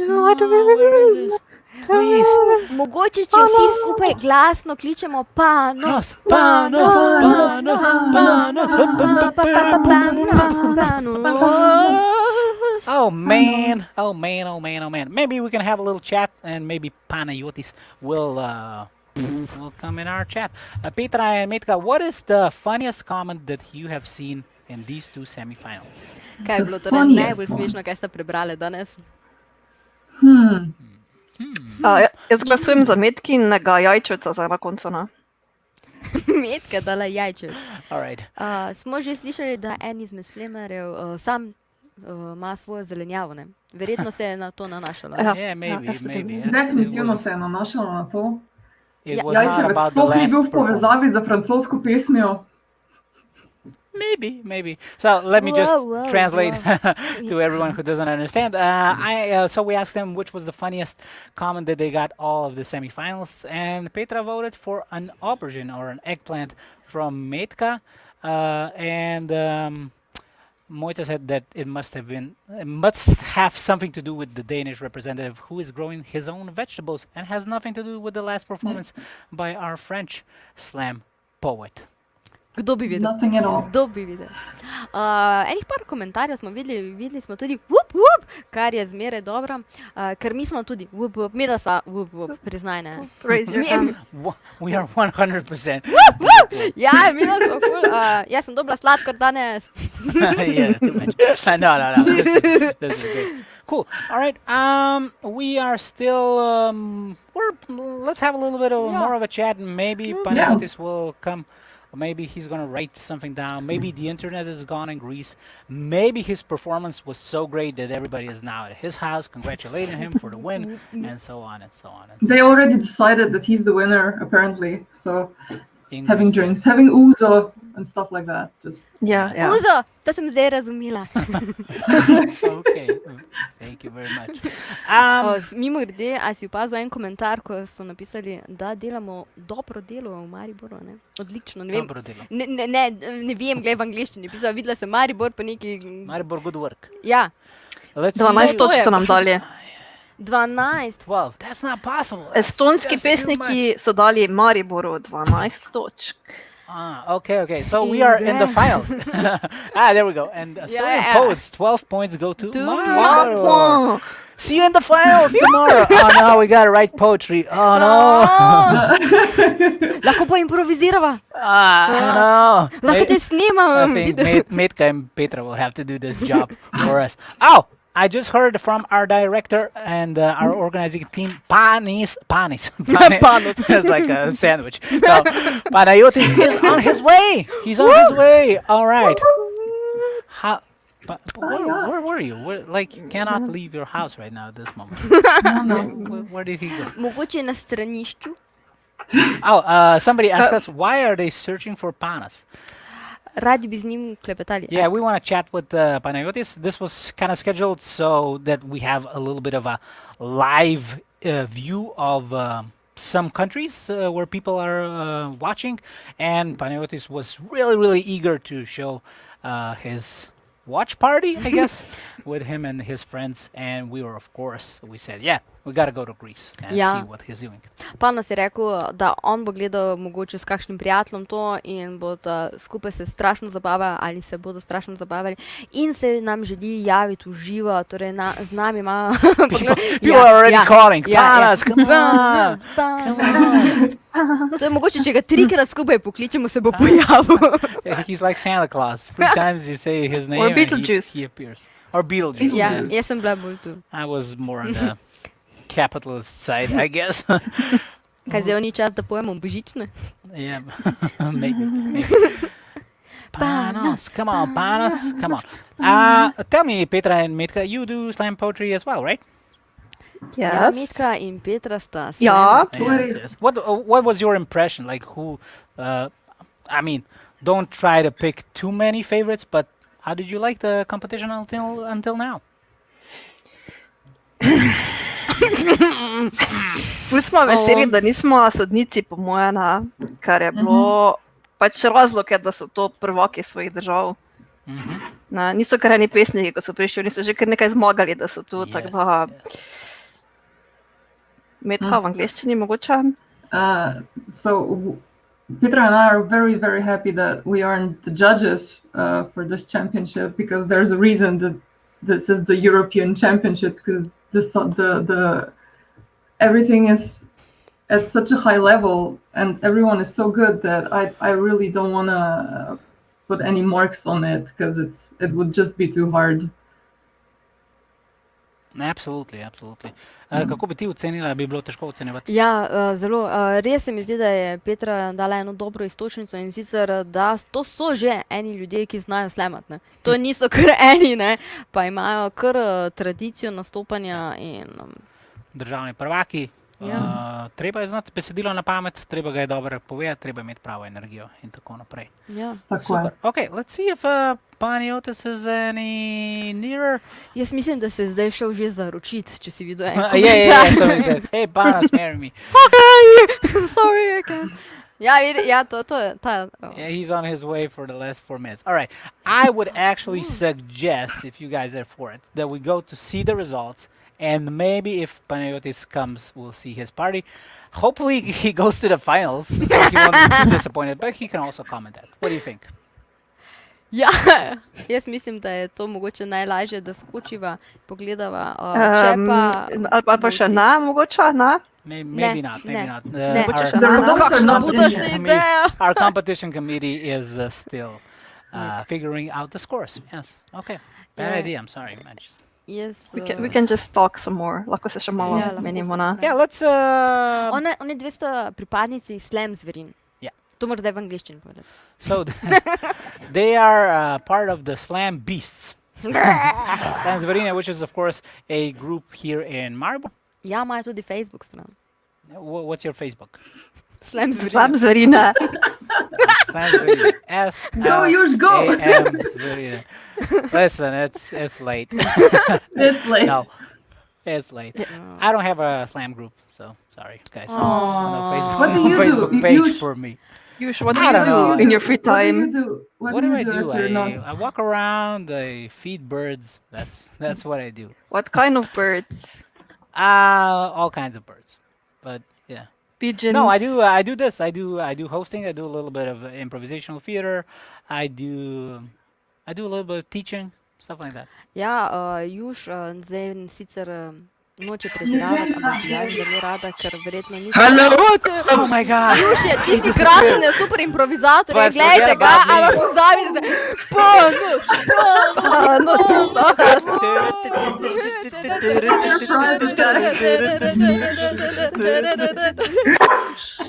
No, I don't Where is this? Please. Mogoče, če vsi skupaj glasno kličemo Panos, Panos, Panos, Panos. Oh man. Maybe we can have a little chat and maybe Panayotis will come in our chat. Petra and Metka, what is the funniest comment that you have seen in these two semifinals? Kaj je bilo torej najbolj smešno, kaj ste prebrali danes? Jaz glasujem za Metkinega jajčevca za na koncu, ne? Metka dala jajčevc. Alright. Smo že slišali, da en izmed slemerjev sam ima svojo zelenjavo, ne? Verjetno se je na to nanašalo. Yeah, maybe. Definitivno se je nanašalo na to. It was not Jajčevec about the sploh ni last bil v performance. povezavi za francosko pesmijo. Maybe. So let me just Whoa, translate to everyone who doesn't understand. So we asked them which was the funniest comment that they got all of the semifinals, and Petra voted for an aubergine or an eggplant from Metka, and Moita said that it must have something to do with the Danish representative who is growing his own vegetables and has nothing to do with the last performance by our French slam poet. Kdo bi videl? Nothing at all. Kdo bi videl? Enih par komentarjev smo videli smo tudi wup, kar je zmeraj dobro, ker mi smo tudi wup, mi da sva wup, priznaj, ne. Raise your hand. We are 100%. Ja, mi da smo ful, jaz sem dobila sladkor danes. Yeah, too much. No. This is great. Cool. All right. We are still. Let's have a little bit of more of a chat, and maybe Panayotis will come. Maybe he's gonna write something down. Maybe the internet is gone in Greece. Maybe his performance was so great that everybody is now at his house congratulating him for the win, and so on and so on. They already decided that he's the winner, apparently. So English. having drinks, having ouzo and stuff like that. Just Ja. Uzo, to sem zdaj razumela. Okay. Thank you very much. Mimo grede, a si opazil en komentar, ko so napisali, da delamo dobro delo v Mariboru, ne? Odlično, ne vem. Dobro delo. Ne vem, glej v angliščini pisal, videla sem Maribor pa neki... Maribor, good work. Ja, Let's 12 točk so nam dali. 12. 12. That's not possible. Estonski That's too pesniki so dali Mariboru 12 točk. Okay. So we are in the finals. There we go. And Estonian poets, 12 points go to Maribor. See you in the finals tomorrow. Oh no, we gotta write poetry. Oh no. Lahko pa improvizirava. No. Lahko te snimam. I think Metka and Petra will have to do this job for us. Oh, I just heard from our director and our organizing team, Panis. It's like a sandwich. So, Panayotis is on his way. He's on his way. All right. Where were you? Like, you cannot leave your house right now at this moment. Where did he go? Mogoče na stranišču. Oh, somebody asked us, why are they searching for panas? Radi bi z njim klepetali. Yeah, we want to chat with Panayotis. This was kind of scheduled so that we have a little bit of a live view of some countries where people are watching. And Panayotis was really, really eager to show his watch party, I guess, with him and his friends. And we were, of course, we said, yeah, we got to go to Greece and see what he's doing. Panos je rekel, da on bo gledal mogoče s kakšnim prijateljem to in bodo skupaj se strašno zabavali ali se bodo strašno zabavali in se nam želi javiti v živo, torej z nami ima... People are already calling, Panos, come on, come on. To je mogoče, če ga 3-krat skupaj pokličemo, se bo pojavil. He's like Santa Claus. 3 times you say his name and he appears. Or Beetlejuice. Ja, jaz sem bila bolj tu. I was more on the capitalist side, I guess. Kaj zdaj ni čas, da pojemo božične? Yeah, maybe. Panos, come on, Panos, come on. Tell me, Petra and Metka, you do slam poetry as well, right? Ja, Metka in Petra sta Yes. What was your impression? Like who, I mean, don't try to pick too many favorites, but how did you like the competition until now? Ful smo veseli, da nismo sodnici, po moje, kar je bilo pač razlog, da so to prvaki svojih držav. Niso kar eni pesniki, ko so prišli, oni so že kar nekaj zmagali, da so tu, tako da... Metka v angleščini mogoče? So Petra and I are very, very happy that we aren't the judges for this championship, because there's a reason that this is the European Championship, because the everything is at such a high level and everyone is so good that I really don't want to put any marks on it, because it would just be too hard. Absolutely. Kako bi ti ocenila, bi bilo težko ocenjevati? Ja, zelo. Res se mi zdi, da je Petra dala eno dobro istočnico in sicer, da to so že eni ljudje, ki znajo slamati. To niso kar eni, pa imajo kar tradicijo nastopanja in... Državni prvaki. Treba je znati besedilo na pamet, treba ga je dobro povedati, treba imeti pravo energijo in tako naprej. Super. Okay, let's see if Panayotis is any nearer. Jaz mislim, da se je zdaj šel že zaročiti, če si videl en komentar. Yeah, somebody said, hey, Panos, marry me. Okay, sorry, I can't. Ja, to je ta... Yeah, he's on his way for the last 4 minutes. All right, I would actually suggest, if you guys are for it, that we go to see the results. And maybe if Panayotis comes, we'll see his party. Hopefully he goes to the finals, so he won't be too disappointed, but he can also comment that. What do you think? Ja, jaz mislim, da je to mogoče najlažje, da skočiva, pogledava, če pa... Ali pa še mogoče, Maybe not. Kakšna budašta ideja! Our competition committee is still figuring out the scores. Yes, okay. Bad idea, I'm sorry. Yes, we can just talk some more. Lahko se še malo menimo na... Yeah, let's... Oni 200 pripadnici slam zverin. Yeah. To moraš zdaj v angliščini povedati. So, they are part of the Slam Beasts. Slam Zverine, which is, of course, a group here in Maribor. Ja, imajo tudi Facebook stran. What's your Facebook? Slam Zverine. Slam Zverine. Slam Zverine. S-L-A-M Zverine. Listen, it's late. It's late. No, it's late. I don't have a slam group, so sorry, guys. No Facebook, what do you Facebook do? page for me. What do you do in your free time? What do I do? I walk around, I feed birds. That's what I do. What kind of birds? All kinds of birds. But yeah. Pigeons? No, I do this. I do hosting. I do a little bit of improvisational theater. I do a little bit of teaching, stuff like that. Ja, Juž zdaj sicer noče pretiravati, ampak jaz zelo rada, ker verjetno ni... Hello! Oh my God! Juž je, ti si krasen, je super improvizator, gledajte ga, ampak pozabite,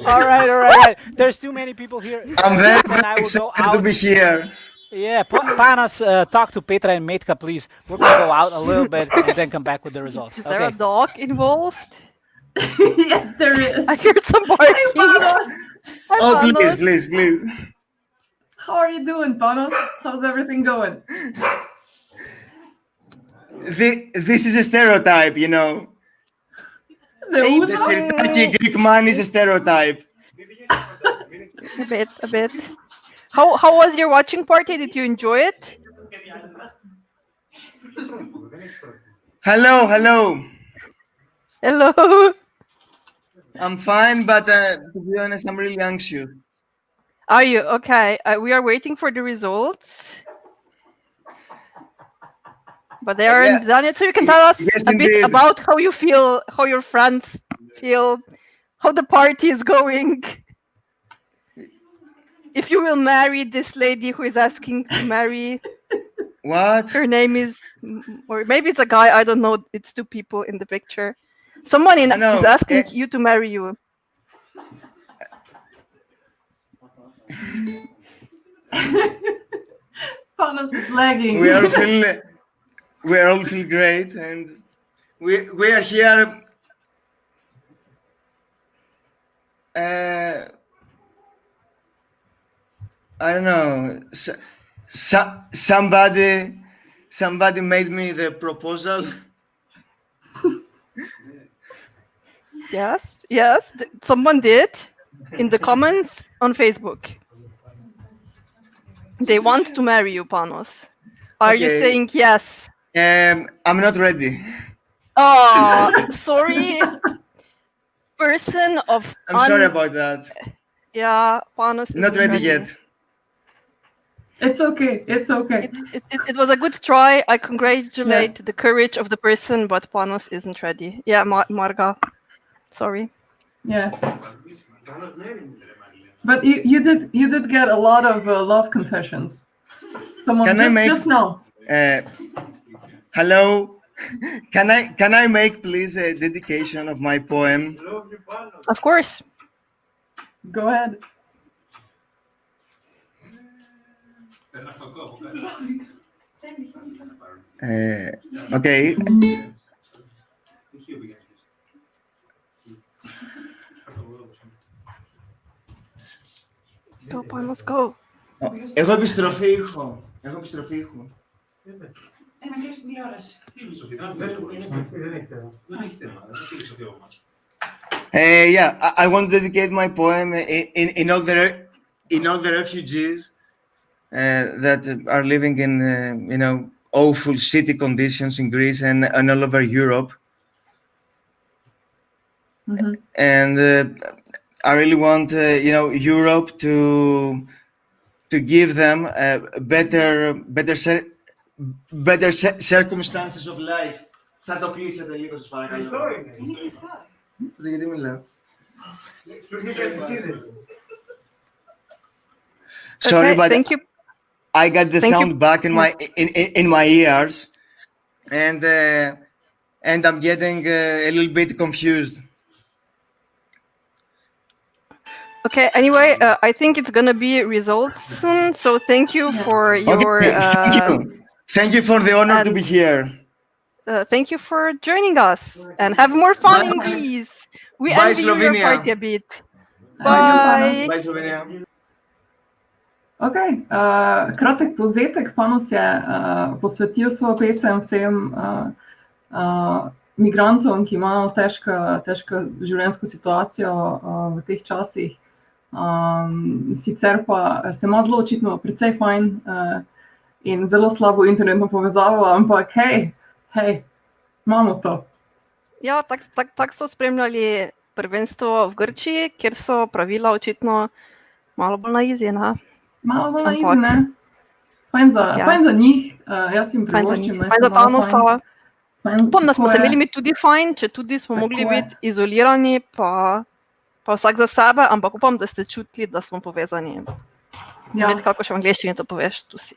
All right. There's too many people here. I'm very excited to be here. Yeah, Panos, talk to Petra and Metka, please. We're going to go out a little bit and then come back with the results. Is there a dog involved? Yes, there is. I heard some barking. Hi, Oh, Panos. please. How are you doing, Panos? How's everything going? This is a stereotype, you know. The The Sirtaki Greek man is a stereotype. A bit. How was your watching party? Did you enjoy it? Hello. Hello. I'm fine, but to be honest, I'm really anxious. Are you? Okay. We are waiting for the results. But they aren't done yet, so you can tell us Yes, a bit indeed. about how you feel, how your friends feel, how the party is going. If you will marry this lady who is asking to marry. What? Her name is, or maybe it's a guy, I don't know. It's two people in the picture. Someone is asking you to marry you. Panos is lagging. We all feel great, and we are here. I don't know. Somebody made me the proposal. Yes, someone did in the comments on Facebook. They want to marry you, Panos. Are you Okay. saying yes? I'm not ready. Oh, sorry. Person of I'm sorry about that. Yeah, Panos Not isn't ready yet. It's okay. It was a good try. I congratulate the courage of the person, but Panos isn't ready. Yeah, Marga. Sorry. Yeah. But you did get a lot of love confessions. Someone just now. Hello. Can I make please a dedication of my poem? Of course. Go ahead. Okay. Go, Panos, go. Έχω επιστροφή ήχου. Να κλείσει την τηλεόραση. Yeah, I want to dedicate my poem in all the refugees that are living in awful city conditions in Greece and all over Europe. Mm-hmm. And I really want Europe to give them better circumstances of life. Θα το κλείσετε λίγο σας παρακαλώ. Γιατί μιλάω. Sorry, but thank you. I got the sound back in my ears, and I'm getting a little bit confused. Okay. Anyway, I think it's gonna be results soon. So thank you for your. Thank you for the honor to be here. Thank you for joining us, and have more fun in Greece. We Bye, envy your Slovenia. party a bit. Bye. Bye, Slovenija. Okay. Kratek povzetek. Panos je posvetil svojo pesem vsem migrantom, ki imajo težko življenjsko situacijo v teh časih. Sicer pa se ima zelo očitno precej fajn in zelo slabo internetno povezavo, ampak hej, imamo to. Ja, tak so spremljali prvenstvo v Grčiji, kjer so pravila očitno malo bolj na izi, ne? Malo bolj na izi, ne? Fajn za njih, jaz jim privoščim. Fajn za Panosa. Upam, da smo se imeli mi tudi fajn, če tudi smo mogli biti izolirani, pa vsak za sebe, ampak upam, da ste čutili, da smo povezani. Ja. Ved, kako še v angleščini to poveš, tu si.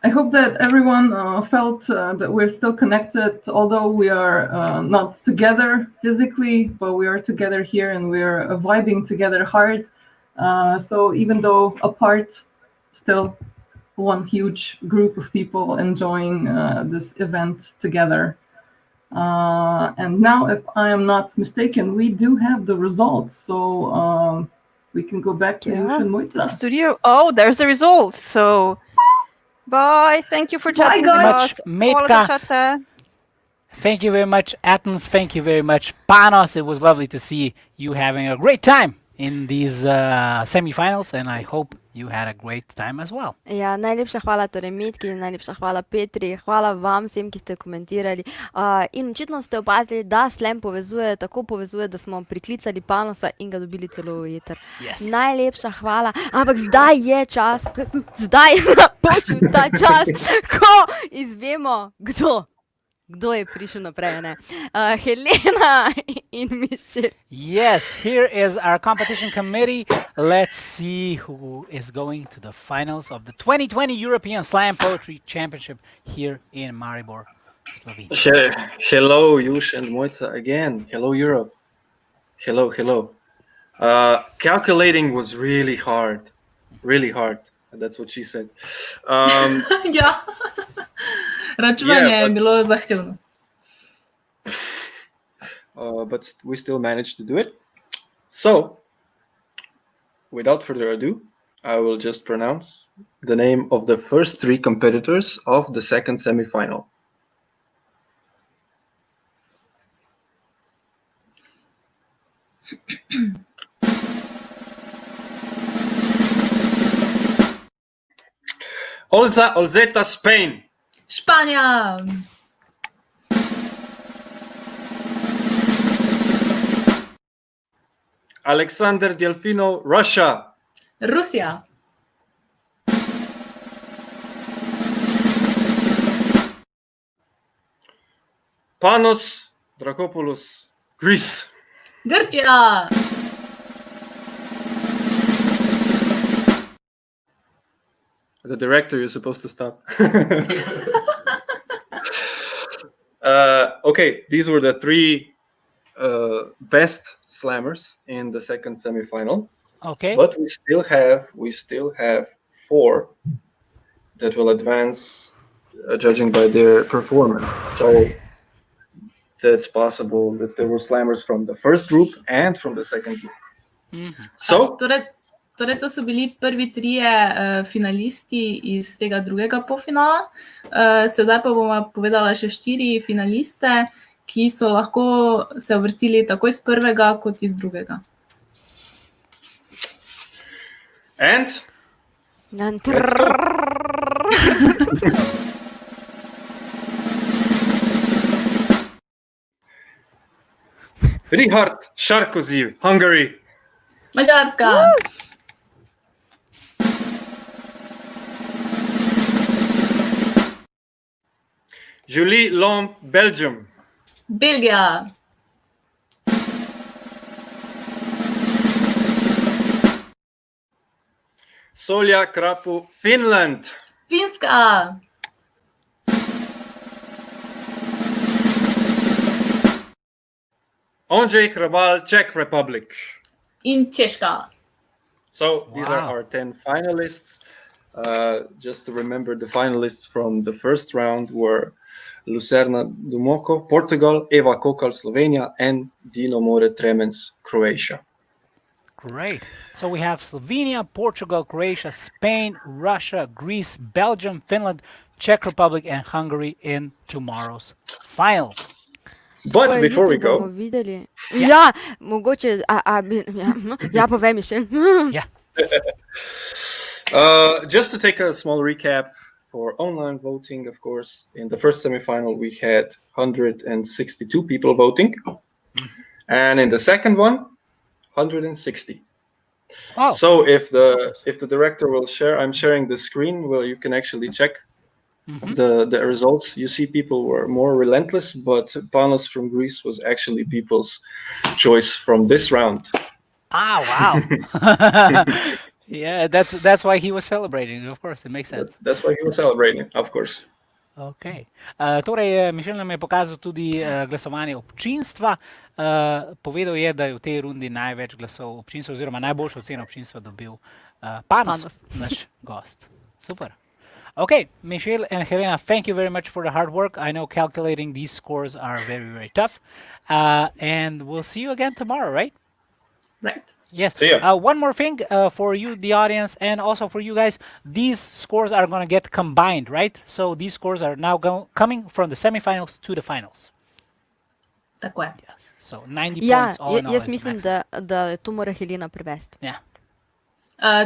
I hope that everyone felt that we're still connected, although we are not together physically, but we are together here and we are vibing together hard. So even though apart, still one huge group of people enjoying this event together. And now, if I am not mistaken, we do have the results, so we can go back to Juš and To the Mojca. studio. Oh, there's the results. So, bye. Thank you for chatting with guys. us. Metka. Hvala za čate. Thank you very much, Athens. Thank you very much, Panos. It was lovely to see you having a great time in these semifinals, and I hope you had a great time as well. Ja, najlepša hvala torej Metki, najlepša hvala Petri, hvala vam vsem, ki ste komentirali. In očitno ste opazili, da slam povezuje, tako povezuje, da smo priklicali Panosa in ga dobili celo v eter. Yes. Najlepša hvala, ampak zdaj je čas, zdaj je napočil ta čas, ko izvemo, kdo je prišel naprej, ne? Helena in Mišel. Yes, here is our competition committee. Let's see who is going to the finals of the 2020 European Slam Poetry Championship here in Maribor, Slovenia. Hello, Juš and Mojca again. Hello, Europe. Hello. Calculating was really hard. That's what she said. Ja. Računanje je bilo zahtevno. But we still managed to do it. So, without further ado, I will just pronounce the name of the first three competitors of the second semifinal. Olza, Olzeta, Spain. Španija. Alexander Delfino, Russia. Rusija. Panos Drakopoulos, Greece. Grčija. The director, you're supposed to stop. Okay, these were the three best slammers in the second semifinal. Okay. But we still have four that will advance, judging by their performance. So it's possible that there were slammers from the first group and from the second group. Mm-hmm. So. Torej, to so bili prvi trije finalisti iz tega drugega polfinala. Sedaj pa bomo povedala še 4 finaliste, ki so lahko se uvrstili tako iz prvega kot iz drugega. And? Richard Sarkozy, Hungary. Mađarska. Julie Lombe, Belgium. Belgija. Solja, Krapu, Finland. Finska. Ondřej, Czech Republic. In Češka. So these are our 10 finalists. Just to remember, the finalists from the first round were Lucerna Dumoco, Portugal, Eva Kokal, Slovenia, and Dino More Tremens, Croatia. Great. So we have Slovenia, Portugal, Croatia, Spain, Russia, Greece, Belgium, Finland, Czech Republic, and Hungary in tomorrow's final. But before we go... Ja, mogoče... Ja, povej mi še. Yeah. Just to take a small recap for online voting, of course, in the first semifinal we had 162 people voting, and in the second one, 160. Oh. So if the director will share, I'm sharing the screen where you can actually check the results. You see people were more relentless, but Panos from Greece was actually people's choice from this round. Ah, wow. Yeah, that's why he was celebrating. Of course, it makes sense. That's why he was celebrating, of course. Okay. Torej, Mišel nam je pokazal tudi glasovanje občinstva. Povedal je, da je v tej rundi največ glasov občinstva oziroma najboljšo oceno občinstva dobil Panos, naš gost. Super. Okay, Michelle and Helena, thank you very much for the hard work. I know calculating these scores are very, very tough. And we'll see you again tomorrow, right? Right. Yes. See ya. One more thing for you, the audience, and also for you guys. These scores are going to get combined, right? So these scores are now coming from the semifinals to the finals. Tako je. Yes. So 90 Ja, points all in all. jaz mislim, da to mora Helena prevesti. Yeah.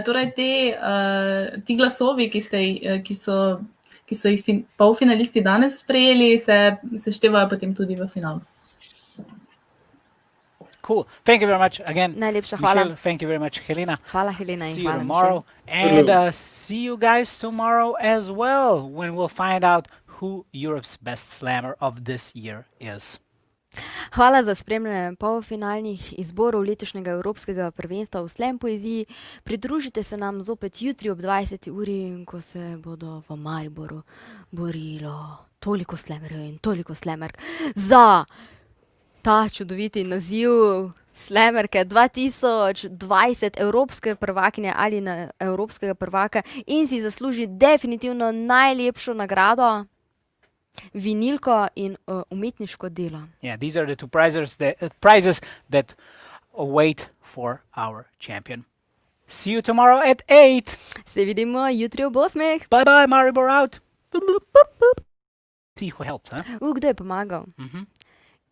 Torej, ti glasovi, ki so jih polfinalisti danes sprejeli, se števajo potem tudi v finalu. Cool. Thank you very much again. Najlepša hvala. Michelle, thank you very much, Helena. Hvala, Helena, in See you hvala, tomorrow. Michelle. And see you guys tomorrow as well, when we'll find out who Europe's best slammer of this year is. Hvala za spremljanje polfinalnih izborov letošnjega Evropskega prvenstva v slam poeziji. Pridružite se nam zopet jutri ob 20. uri, ko se bodo v Mariboru borilo toliko slamerjev in toliko slamerk za ta čudoviti naziv slamerke 2020 Evropske prvakinje ali Evropskega prvaka in si zasluži definitivno najlepšo nagrado, vinilko in umetniško delo. Yeah, these are the two prizes that await for our champion. See you tomorrow at 8. Se vidimo jutri ob 8. Bye bye, Maribor out. Boop, boop, boop, boop. See who helps, huh? Kdo je pomagal?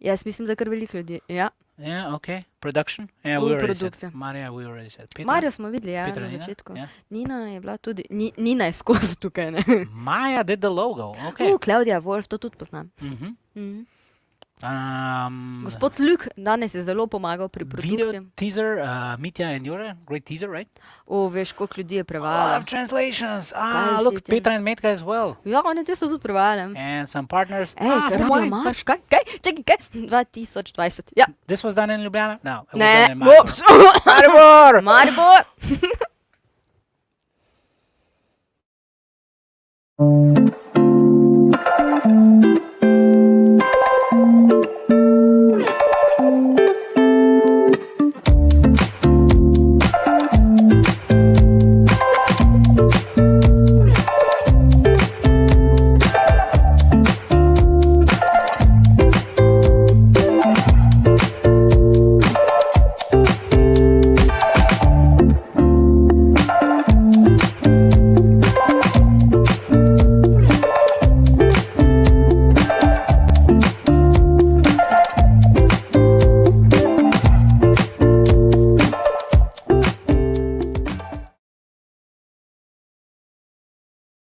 Jaz mislim, da kar veliko ljudi. Ja. Yeah, okay. Production? Yeah, we already produkcija. said. Maria, we already said. Petra? Marijo smo videli, ja, Petra, na Nina? začetku. Yeah. Nina je bila tudi, Nina je skozi tukaj, ne. Maja did the logo, okay. Claudia Wolf, to tudi poznam. Gospod Luk danes je zelo pomagal pri produkciji. Video teaser, Mitja and Jure, great teaser, right? Veš, koliko ljudi je A prevajalo. lot of translations. Kaj Look, si ti? Petra and Metka as well. Ja, oni te so tudi prevajali. And some partners. Ej, from Radio mine. Marš, kaj? Čekaj, kaj? 2020, ja. This was done in Ljubljana? No, it was Ne, done in Maribor. ups. Maribor! Maribor!